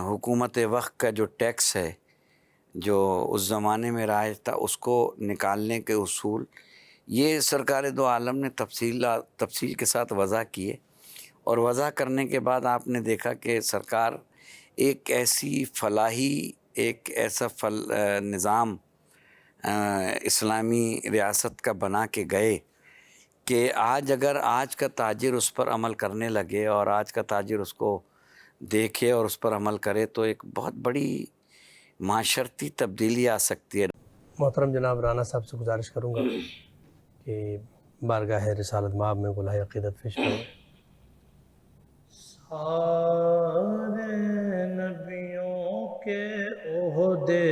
حکومت وقت کا جو ٹیکس ہے جو اس زمانے میں رائج تھا اس کو نکالنے کے اصول، یہ سرکار دو عالم نے تفصیل کے ساتھ وضع کیے. اور وضع کرنے کے بعد آپ نے دیکھا کہ سرکار ایک ایسی فلاحی، ایک ایسا نظام اسلامی ریاست کا بنا کے گئے کہ اگر آج کا تاجر اس پر عمل کرنے لگے اور آج کا تاجر اس کو دیکھے اور اس پر عمل کرے تو ایک بہت بڑی معاشرتی تبدیلی آ سکتی ہے. محترم جناب رانا صاحب سے گزارش کروں گا کہ بارگاہ رسالت مآب میں گلہائے عقیدت پیش کریں. سارے نبیوں کے عہدے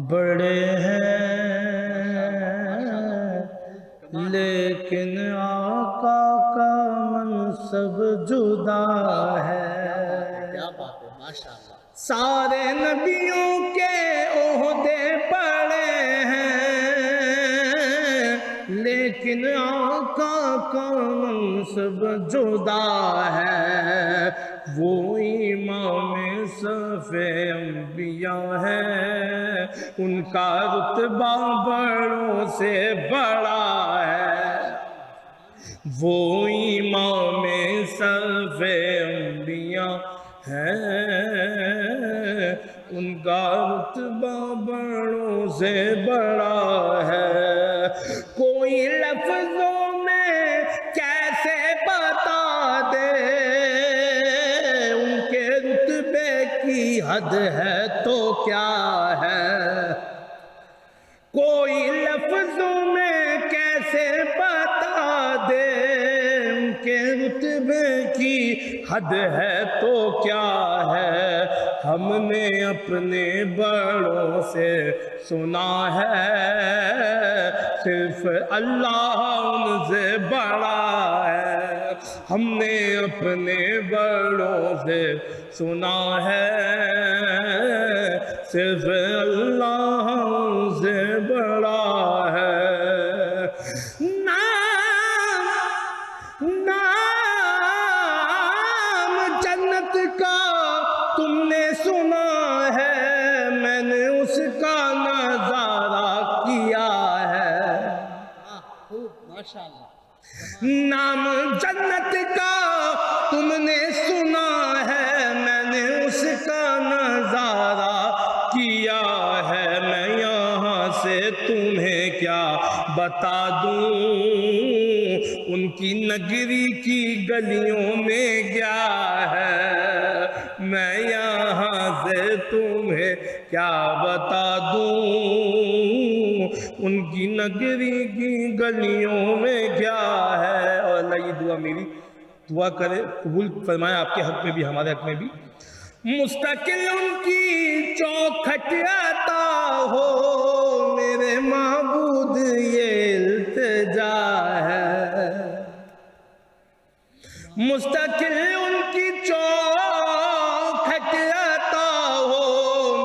بڑے ہیں، لیکن آقا کا منصب جدا ہے. سارے نبیوں کے عہدے بڑے ہیں، لیکن آقا کا منصب جدا ہے. وہ امام صف انبیاء ہے، ان کا رتبہ بڑوں سے بڑا ہے. وہ امام صف انبیاء ہے، ان کا رتبہ بڑوں سے بڑا ہے. کوئی لفظوں میں کیسے بتا دے ان کے رتبے کی حد ہے تو کیا ہے. کوئی لفظوں میں کیسے بتا دے ان کے رتبے کی حد ہے تو کیا ہے. ہم نے اپنے بڑوں سے سنا ہے صرف اللہ ان سے بڑا ہے. ہم نے اپنے بڑوں سے سنا ہے صرف اللہ ان سے بڑا ہے. نام جنت کا تم نے سنا ہے، میں نے اس کا نظارہ کیا ہے. نام جنت کا تم نے سنا ہے، میں نے اس کا نظارہ کیا ہے. میں یہاں سے تمہیں کیا بتا دوں، ان کی نگری کی گلیوں میں کیا ہے. میں یہاں سے تمہیں کیا بتا دوں، ان کی نگری کی گلیوں میں کیا ہے. اور اللہ یہ دعا میری دعا کرے قبول فرمائے آپ کے حق میں بھی ہمارے حق میں بھی. مستقل ان کی چوکھٹ عطا ہو میرے معبود یہ التجا ہے. مستقل ان کی چوکھٹ عطا ہو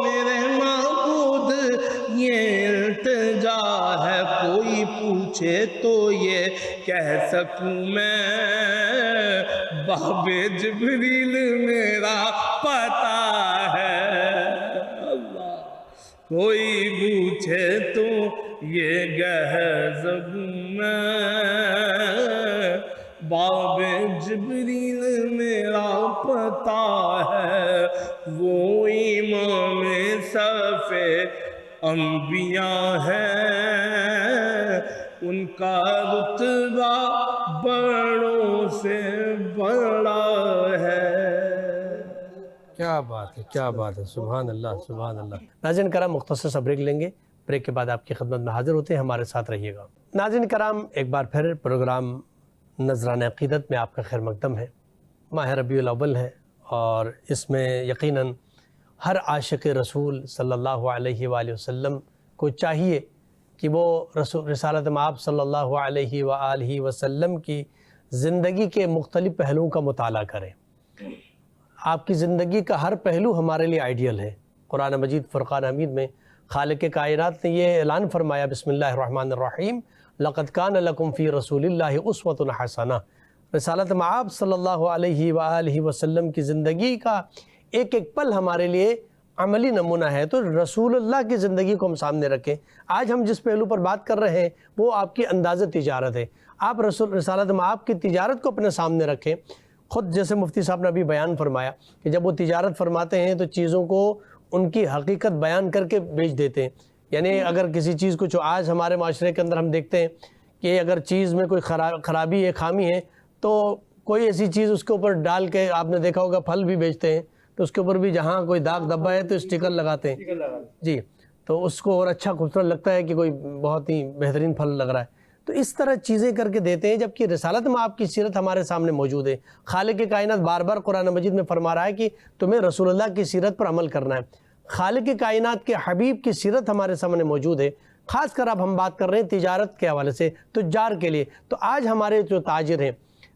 میرے معبود یہ التجا ہے. کوئی پوچھے تو یہ کہہ سکوں میں باب جبریل میرا پتا ہے. اللہ کوئی پوچھے تو یہ کہہ سکوں میں باب جبریل میرا پتا ہے. وہ امام صف انبیاء ہے، ان کا رتبہ بڑوں سے بڑا ہے. کیا بات ہے، کیا بات ہے، سبحان اللہ سبحان اللہ. ناظرین کرام مختصر سا بریک لیں گے، بریک کے بعد آپ کی خدمت میں حاضر ہوتے ہیں، ہمارے ساتھ رہیے گا. ناظرین کرام ایک بار پھر پروگرام نذرانہ عقیدت میں آپ کا خیر مقدم ہے. ماہ ربیع الاول ہے اور اس میں یقیناً ہر عاشق رسول صلی اللہ علیہ وآلہ وسلم کو چاہیے کہ وہ رسالت مآب صلی اللہ علیہ وآلہ وسلم کی زندگی کے مختلف پہلوؤں کا مطالعہ کریں۔ آپ کی زندگی کا ہر پہلو ہمارے لیے آئیڈیل ہے۔ قرآن مجید فرقان حمید میں خالق کائنات نے یہ اعلان فرمایا، بسم اللہ الرحمن الرحیم، لقد کان لکم فی رسول اللہ اسوۃ حسنہ۔ رسالت مآب صلی اللہ علیہ وآلہ وسلم کی زندگی کا ایک ایک پل ہمارے لیے عملی نمونہ ہے، تو رسول اللہ کی زندگی کو ہم سامنے رکھیں۔ آج ہم جس پہلو پر بات کر رہے ہیں وہ آپ کی انداز تجارت ہے۔ آپ رسالت مآب کی تجارت کو اپنے سامنے رکھیں۔ خود جیسے مفتی صاحب نے ابھی بیان فرمایا کہ جب وہ تجارت فرماتے ہیں تو چیزوں کو ان کی حقیقت بیان کر کے بیچ دیتے ہیں۔ یعنی اگر کسی چیز کو جو آج ہمارے معاشرے کے اندر ہم دیکھتے ہیں کہ اگر چیز میں کوئی خرابی ہے، خامی ہے، تو کوئی ایسی چیز اس کے اوپر ڈال کے، آپ نے دیکھا ہوگا پھل بھی بیچتے ہیں تو اس کے اوپر بھی جہاں کوئی داغ دھبا ہے تو اسٹیکر لگاتے ہیں جی، تو اس کو اور اچھا خوبصورت لگتا ہے کہ کوئی بہت ہی بہترین پھل لگ رہا ہے۔ تو اس طرح چیزیں کر کے دیتے ہیں، جبکہ رسالت مآب کی سیرت ہمارے سامنے موجود ہے۔ خالق کائنات بار بار قرآن مجید میں فرما رہا ہے کہ تمہیں رسول اللہ کی سیرت پر عمل کرنا ہے۔ خالق کائنات کے حبیب کی سیرت ہمارے سامنے موجود ہے۔ خاص کر اب ہم بات کر رہے ہیں تجارت کے حوالے سے، تجار کے لیے، تو آج ہمارے جو تاجر ہیں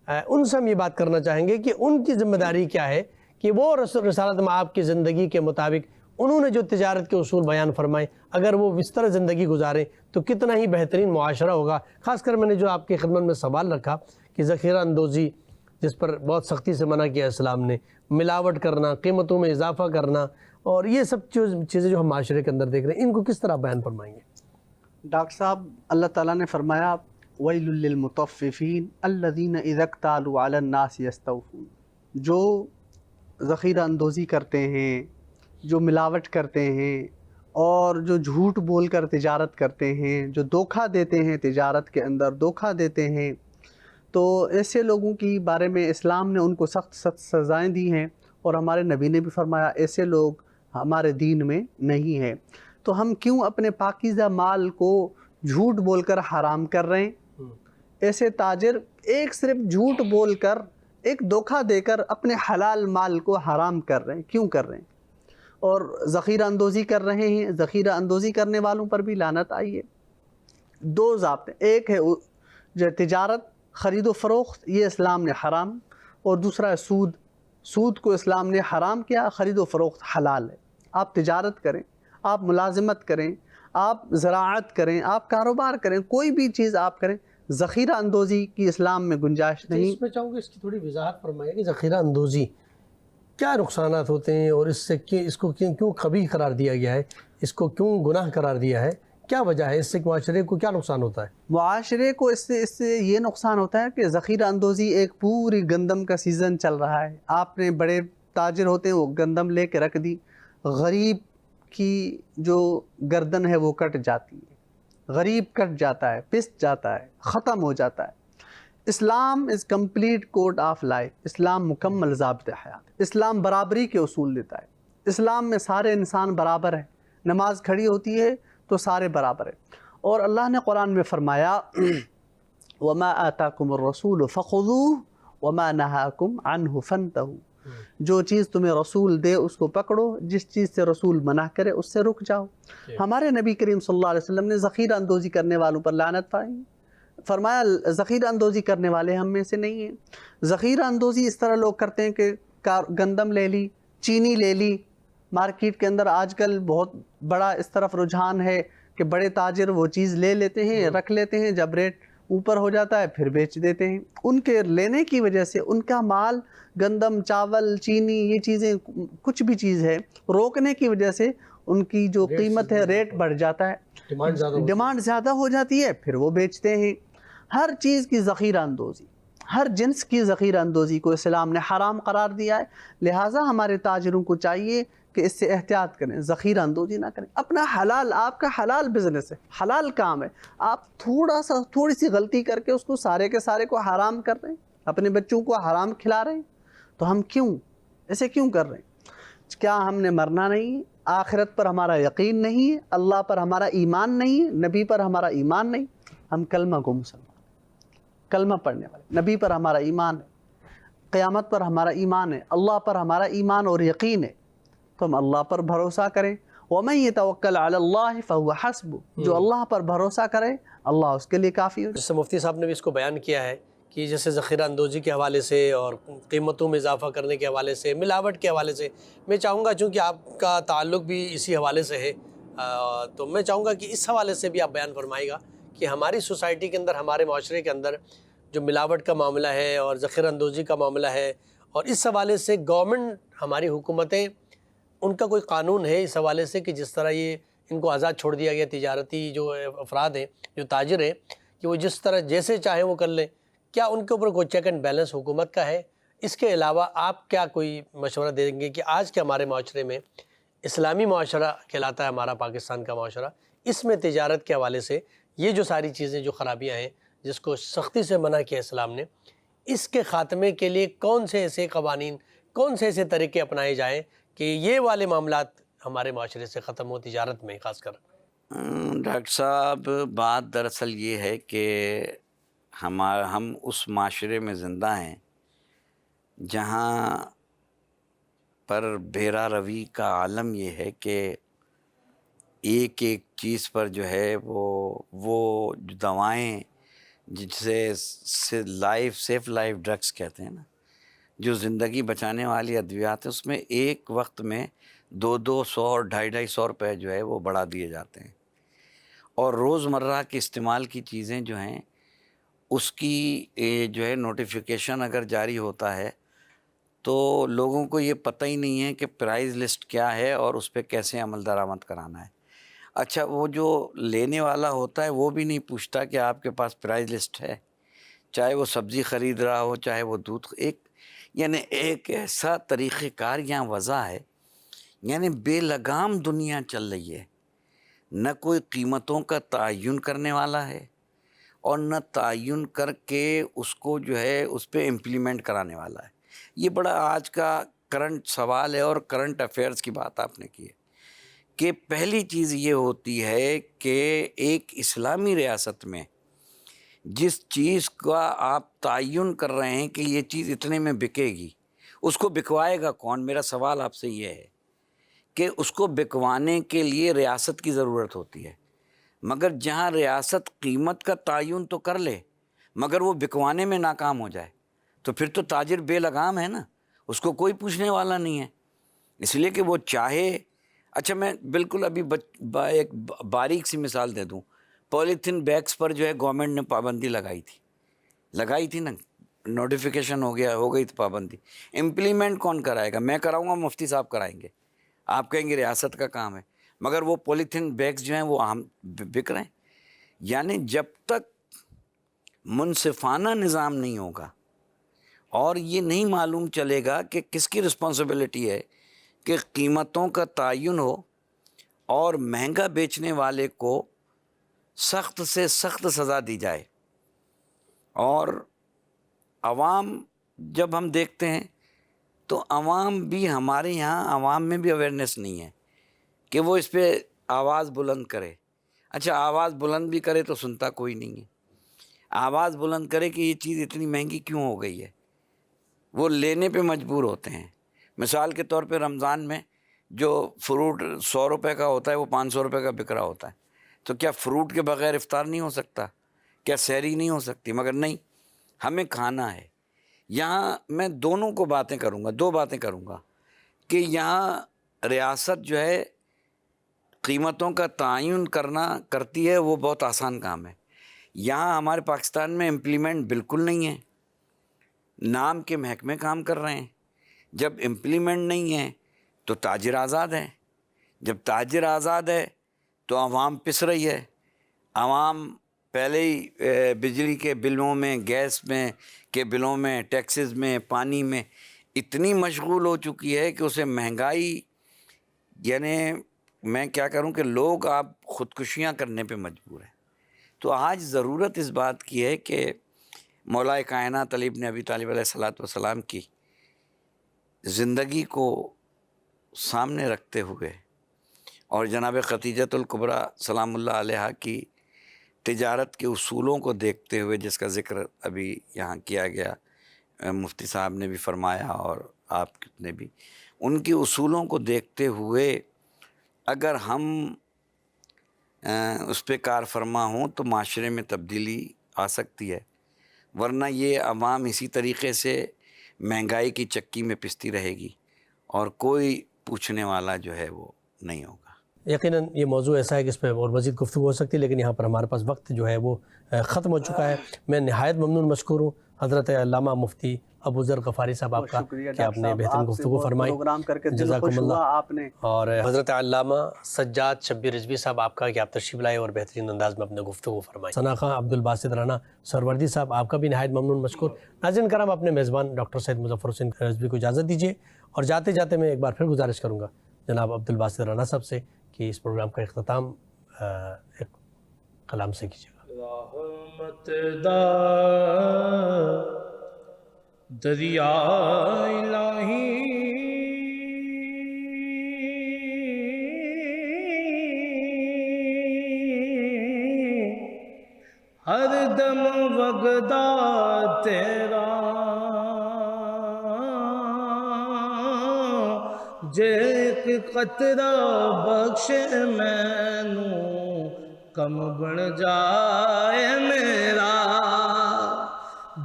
ان سے ہم یہ بات کرنا چاہیں گے کہ ان کی ذمہ داری کیا ہے کہ وہ رسالت مآب کی زندگی کے مطابق انہوں نے جو تجارت کے اصول بیان فرمائے، اگر وہ اس طرح زندگی گزاریں تو کتنا ہی بہترین معاشرہ ہوگا۔ خاص کر میں نے جو آپ کی خدمت میں سوال رکھا کہ ذخیرہ اندوزی، جس پر بہت سختی سے منع کیا اسلام نے، ملاوٹ کرنا، قیمتوں میں اضافہ کرنا، اور یہ سب چیزیں جو ہم معاشرے کے اندر دیکھ رہے ہیں، ان کو کس طرح بیان فرمائیں گے؟ ڈاکٹر صاحب، اللہ تعالیٰ نے فرمایا وَيْلٌ لِّلْمُطَفِّفِينَ الَّذِينَ إِذَا اكْتَالُوا عَلَى النَّاسِ يَسْتَوْفُونَ۔ جو ذخیرہ اندوزی کرتے ہیں، جو ملاوٹ کرتے ہیں، اور جو جھوٹ بول کر تجارت کرتے ہیں، جو دھوکہ دیتے ہیں، تجارت کے اندر دھوکہ دیتے ہیں، تو ایسے لوگوں کی بارے میں اسلام نے ان کو سخت سخت سزائیں دی ہیں، اور ہمارے نبی نے بھی فرمایا ایسے لوگ ہمارے دین میں نہیں ہیں۔ تو ہم کیوں اپنے پاکیزہ مال کو جھوٹ بول کر حرام کر رہے ہیں؟ ایسے تاجر ایک صرف جھوٹ بول کر، ایک دھوکہ دے کر اپنے حلال مال کو حرام کر رہے ہیں۔ کیوں کر رہے ہیں؟ اور ذخیرہ اندوزی کر رہے ہیں۔ ذخیرہ اندوزی کرنے والوں پر بھی لعنت آئی ہے۔ دو ضابطے، ایک ہے جو تجارت، خرید و فروخت، یہ اسلام نے حرام، اور دوسرا ہے سود۔ سود کو اسلام نے حرام کیا، خرید و فروخت حلال ہے۔ آپ تجارت کریں، آپ ملازمت کریں، آپ زراعت کریں، آپ کاروبار کریں، کوئی بھی چیز آپ کریں، ذخیرہ اندوزی کی اسلام میں گنجائش نہیں۔ اس میں چاہوں گا اس کی تھوڑی وضاحت فرمائیں کہ ذخیرہ اندوزی کیا نقصانات ہوتے ہیں، اور اس کو کیوں قبیح قرار دیا گیا ہے، اس کو کیوں گناہ قرار دیا ہے، کیا وجہ ہے، اس سے معاشرے کو کیا نقصان ہوتا ہے؟ معاشرے کو اس سے یہ نقصان ہوتا ہے کہ ذخیرہ اندوزی، ایک پوری گندم کا سیزن چل رہا ہے، آپ نے بڑے تاجر ہوتے ہیں وہ گندم لے کے رکھ دی، غریب کی جو گردن ہے وہ کٹ جاتی ہے، غریب کٹ جاتا ہے، پس جاتا ہے، ختم ہو جاتا ہے۔ Islam is complete code of life. اسلام مکمل ضابطۂ حیات۔ اسلام برابری کے اصول دیتا ہے۔ اسلام میں سارے انسان برابر ہیں، نماز کھڑی ہوتی ہے تو سارے برابر ہیں، اور اللہ نے قرآن میں فرمایا وَمَا آتَاكُمُ الرَّسُولُ فَخُذُوهُ وَمَا نَهَاكُمْ عَنْهُ فَانْتَهُوا۔ جو چیز تمہیں رسول دے اس کو پکڑو، جس چیز سے رسول منع کرے اس سے رک جاؤ۔ ہمارے نبی کریم صلی اللہ علیہ وسلم نے ذخیرہ اندوزی کرنے والوں پر لعنت پائی، فرمایا ذخیرہ اندوزی کرنے والے ہم میں سے نہیں ہیں۔ ذخیرہ اندوزی اس طرح لوگ کرتے ہیں کہ گندم لے لی، چینی لے لی۔ مارکیٹ کے اندر آج کل بہت بڑا اس طرف رجحان ہے کہ بڑے تاجر وہ چیز لے لیتے ہیں، رکھ لیتے ہیں، جب ریٹ اوپر ہو جاتا ہے پھر بیچ دیتے ہیں۔ ان کے لینے کی وجہ سے ان کا مال، گندم، چاول، چینی، یہ چیزیں کچھ بھی چیز ہے، روکنے کی وجہ سے ان کی جو قیمت ہے ریٹ بڑھ جاتا ہے، ڈیمانڈ زیادہ ہو جاتی ہے، پھر وہ بیچتے ہیں۔ ہر چیز کی ذخیرہ اندوزی، ہر جنس کی ذخیرہ اندوزی کو اسلام نے حرام قرار دیا ہے، لہٰذا ہمارے تاجروں کو چاہیے کہ اس سے احتیاط کریں، ذخیرہ اندوزی نہ کریں۔ اپنا حلال، آپ کا حلال بزنس ہے، حلال کام ہے، آپ تھوڑی سی غلطی کر کے اس کو سارے کے سارے کو حرام کر رہے ہیں، اپنے بچوں کو حرام کھلا رہے ہیں، تو ہم کیوں ایسے کیوں کر رہے ہیں؟ کیا ہم نے مرنا نہیں؟ آخرت پر ہمارا یقین نہیں ہے؟ اللہ پر ہمارا ایمان نہیں ہے؟ نبی پر ہمارا ایمان نہیں؟ ہم کلمہ کو مسلمان، کلمہ پڑھنے والے، نبی پر ہمارا ایمان ہے، قیامت پر ہمارا ایمان ہے، اللہ پر ہمارا ایمان اور یقین ہے، تو ہم اللہ پر بھروسہ کریں۔ وَمَن يَتَوَكَّلْ عَلَى اللَّهِ فَهُوَ حَسْبُهُ، جو اللہ پر بھروسہ کرے اللہ اس کے لیے کافی ہو۔ جیسے مفتی صاحب نے بھی اس کو بیان کیا ہے کہ جیسے ذخیرہ اندوزی کے حوالے سے اور قیمتوں میں اضافہ کرنے کے حوالے سے، ملاوٹ کے حوالے سے، میں چاہوں گا چونکہ آپ کا تعلق بھی اسی حوالے سے ہے، تو میں چاہوں گا کہ اس حوالے سے بھی آپ بیان فرمائے گا کہ ہماری سوسائٹی کے اندر، ہمارے معاشرے کے اندر جو ملاوٹ کا معاملہ ہے اور ذخیرہ اندوزی کا معاملہ ہے، اور اس حوالے سے گورنمنٹ، ہماری حکومتیں، ان کا کوئی قانون ہے اس حوالے سے کہ جس طرح یہ ان کو آزاد چھوڑ دیا گیا، تجارتی جو افراد ہیں، جو تاجر ہیں، کہ وہ جس طرح جیسے چاہیں وہ کر لیں، کیا ان کے اوپر کوئی چیک اینڈ بیلنس حکومت کا ہے؟ اس کے علاوہ آپ کیا کوئی مشورہ دیں گے کہ آج کے ہمارے معاشرے میں، اسلامی معاشرہ کہلاتا ہے ہمارا پاکستان کا معاشرہ، اس میں تجارت کے حوالے سے یہ جو ساری چیزیں، جو خرابیاں ہیں جس کو سختی سے منع کیا اسلام نے، اس کے خاتمے کے لیے کون سے ایسے قوانین، کون سے ایسے طریقے اپنائے جائیں کہ یہ والے معاملات ہمارے معاشرے سے ختم ہو، تجارت میں خاص کر؟ ڈاکٹر صاحب، بات دراصل یہ ہے کہ ہم اس معاشرے میں زندہ ہیں جہاں پر بیرا روی کا عالم یہ ہے کہ ایک ایک چیز پر جو ہے وہ جو دوائیں، جسے سیف لائف ڈرگس کہتے ہیں نا، جو زندگی بچانے والی ادویات ہیں، اس میں ایک وقت میں 200 اور 250 روپے جو ہے وہ بڑھا دیے جاتے ہیں، اور روزمرہ کے استعمال کی چیزیں جو ہیں اس کی جو ہے نوٹیفیکیشن اگر جاری ہوتا ہے تو لوگوں کو یہ پتہ ہی نہیں ہے کہ پرائز لسٹ کیا ہے اور اس پہ کیسے عمل درآمد کرانا ہے۔ اچھا، وہ جو لینے والا ہوتا ہے وہ بھی نہیں پوچھتا کہ آپ کے پاس پرائز لسٹ ہے، چاہے وہ سبزی خرید رہا ہو، چاہے وہ دودھ، یعنی ایک ایسا طریقہ کار یہاں وضع ہے، یعنی بے لگام دنیا چل رہی ہے، نہ کوئی قیمتوں کا تعین کرنے والا ہے اور نہ تعین کر کے اس کو جو ہے اس پہ امپلیمنٹ کرانے والا ہے۔ یہ بڑا آج کا کرنٹ سوال ہے اور کرنٹ افیئرز کی بات آپ نے کی ہے کہ پہلی چیز یہ ہوتی ہے کہ ایک اسلامی ریاست میں جس چیز کا آپ تعین کر رہے ہیں کہ یہ چیز اتنے میں بکے گی، اس کو بکوائے گا کون؟ میرا سوال آپ سے یہ ہے کہ اس کو بکوانے کے لیے ریاست کی ضرورت ہوتی ہے، مگر جہاں ریاست قیمت کا تعین تو کر لے مگر وہ بکوانے میں ناکام ہو جائے تو پھر تو تاجر بے لگام ہے نا، اس کو کوئی پوچھنے والا نہیں ہے، اس لیے کہ وہ چاہے۔ اچھا، میں بالکل ابھی ایک باریک سی مثال دے دوں، پولیتھین بیگز پر جو ہے گورنمنٹ نے پابندی لگائی تھی نا، نوٹیفیکیشن ہو گئی تھی پابندی، امپلیمنٹ کون کرائے گا؟ میں کراؤں گا، مفتی صاحب کرائیں گے، آپ کہیں گے ریاست کا کام ہے، مگر وہ پولیتھین بیگز جو ہیں وہ عام بک رہے ہیں۔ یعنی جب تک منصفانہ نظام نہیں ہوگا اور یہ نہیں معلوم چلے گا کہ کس کی رسپانسبلٹی ہے کہ قیمتوں کا تعین ہو اور مہنگا بیچنے والے کو سخت سے سخت سزا دی جائے، اور عوام جب ہم دیکھتے ہیں تو عوام بھی، ہمارے یہاں عوام میں بھی اویئرنیس نہیں ہے کہ وہ اس پہ آواز بلند کرے۔ اچھا، آواز بلند بھی کرے تو سنتا کوئی نہیں ہے، آواز بلند کرے کہ یہ چیز اتنی مہنگی کیوں ہو گئی ہے، وہ لینے پہ مجبور ہوتے ہیں۔ مثال کے طور پہ رمضان میں جو فروٹ 100 روپے کا ہوتا ہے وہ 500 روپے کا بک رہا ہوتا ہے، تو کیا فروٹ کے بغیر افطار نہیں ہو سکتا؟ کیا سحری نہیں ہو سکتی؟ مگر نہیں، ہمیں کھانا ہے۔ یہاں میں دو باتیں کروں گا کہ یہاں ریاست جو ہے قیمتوں کا تعین کرتی ہے، وہ بہت آسان کام ہے۔ یہاں ہمارے پاکستان میں امپلیمنٹ بالکل نہیں ہے، نام کے محکمے کام کر رہے ہیں۔ جب امپلیمنٹ نہیں ہے تو تاجر آزاد ہے، جب تاجر آزاد ہے تو عوام پس رہی ہے۔ عوام پہلے ہی بجلی کے بلوں میں، گیس میں کے بلوں میں، ٹیکسز میں، پانی میں اتنی مشغول ہو چکی ہے کہ اسے مہنگائی، یعنی میں کیا کروں کہ لوگ آپ خودکشیاں کرنے پہ مجبور ہیں۔ تو آج ضرورت اس بات کی ہے کہ مولا کائنات علی بن ابی طالب علیہ السلام کی زندگی کو سامنے رکھتے ہوئے اور جناب خدیجۃ الکبریٰ سلام اللہ علیہا کی تجارت کے اصولوں کو دیکھتے ہوئے، جس کا ذکر ابھی یہاں کیا گیا، مفتی صاحب نے بھی فرمایا اور آپ نے بھی، ان کی اصولوں کو دیکھتے ہوئے اگر ہم اس پہ کار فرما ہوں تو معاشرے میں تبدیلی آ سکتی ہے، ورنہ یہ عوام اسی طریقے سے مہنگائی کی چکی میں پستی رہے گی اور کوئی پوچھنے والا جو ہے وہ نہیں ہوگا۔ یقیناً یہ موضوع ایسا ہے کہ اس پہ اور مزید گفتگو ہو سکتی ہے، لیکن یہاں پر ہمارے پاس وقت جو ہے وہ ختم ہو چکا ہے۔ میں نہایت ممنون مشکور ہوں حضرت علامہ مفتی ابو ذر غفاری صاحب آپ کا کہ آپ نے بہترین گفتگو فرمائی، پروگرام کر کے دل جزاکم خوش اللہ۔ ہوا آپ نے، اور حضرت علامہ سجاد شبیر رضوی صاحب آپ کا کہ آپ تشریف لائے اور بہترین انداز میں اپنے گفتگو فرمائی۔ ثنا خان عبد الباسط رانا سروردی صاحب آپ کا بھی نہایت ممنون مشکور۔ ناظرین کرام، اپنے میزبان ڈاکٹر سید مظفر حسین رضوی کو اجازت دیجیے، اور جاتے جاتے میں ایک بار پھر گزارش کروں گا جناب عبد الباسط رانا صاحب سے کہ اس پروگرام کا اختتام ایک کلام سے کیجیے گا۔ رحمت دا دریا الہی ہر دم وگدا تیرا، جے ایک قطرہ بخش مینوں کم بن جائے میرا،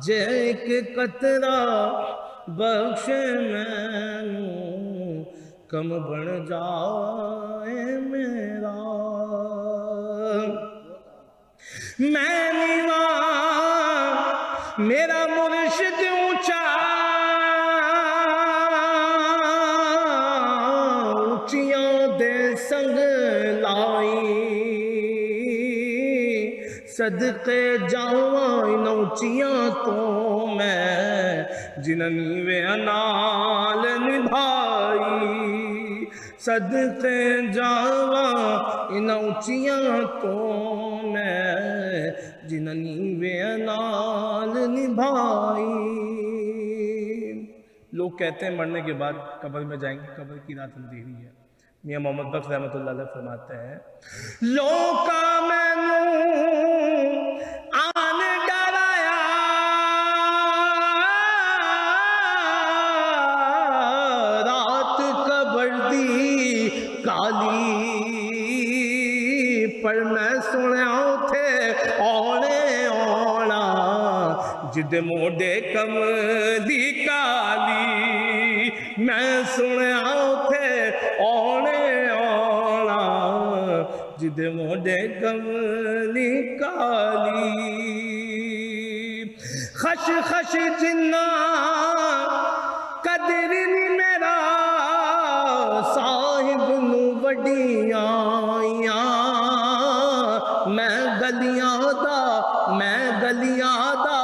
جے ایک قطرہ بخش مینوں کم بن جائے میرا۔ میں نیواں میرا مرشد اونچا، اونچیاں دے سنگ لائی، صدقے جاواں ان اونچیاں تو میں جنہاں نیویاں نال نبھائی، صدقے جاواں ان اونچیاں تو میں جنہاں نیویاں نال نبھائی۔ لوگ کہتے ہیں مرنے کے بعد قبر میں جائیں گے، قبر کی رات اندھیری ہے۔ میاں محمد بخش رحمۃ اللہ علیہ فرماتے ہیں، لوکا مینوں آن ڈرایا، رات قبر دی کالی، پر میں سنیا اتے آنے آنا جد موڈے کملی کالی، میں سنیا اتے آنے آنا جد موڈے کملی کالی، خش خش جنا قدر نہیں میرا، صاحب نو وڈیاں میں گلیاں دا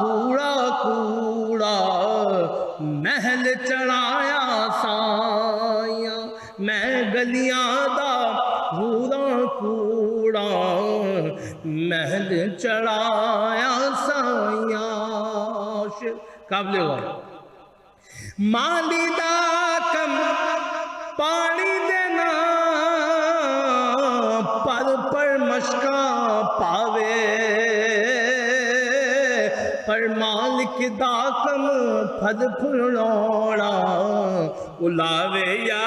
کوڑا کوڑا محل چڑھایا سائیاں، میں گلیاں دا کوڑا کوڑا محل چڑھایا سائیاں۔ قابل غور مالی دا کم پانی دینا، پر مشکاں پاوے، پر مالک دا کم پھل پھلوڑا، الاوے یا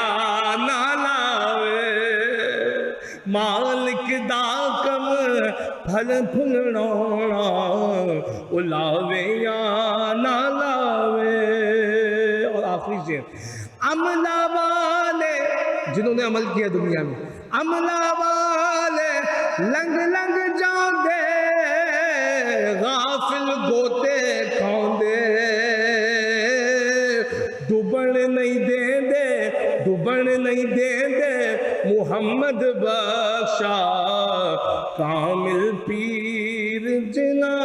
نہ لاوے، مالک دا کم پھل پھلوڑا، الاوے یا نہ لاوے۔ اور آخری سے عملہ والے جنہوں نے عمل کیا دنیا میں، عملہ والے لنگ لنگ جاندے، غافل گوتے کھاندے، ڈوبن نہیں دین دے، ڈوبن نہیں دین دے محمد بخشا کامل پیر جنا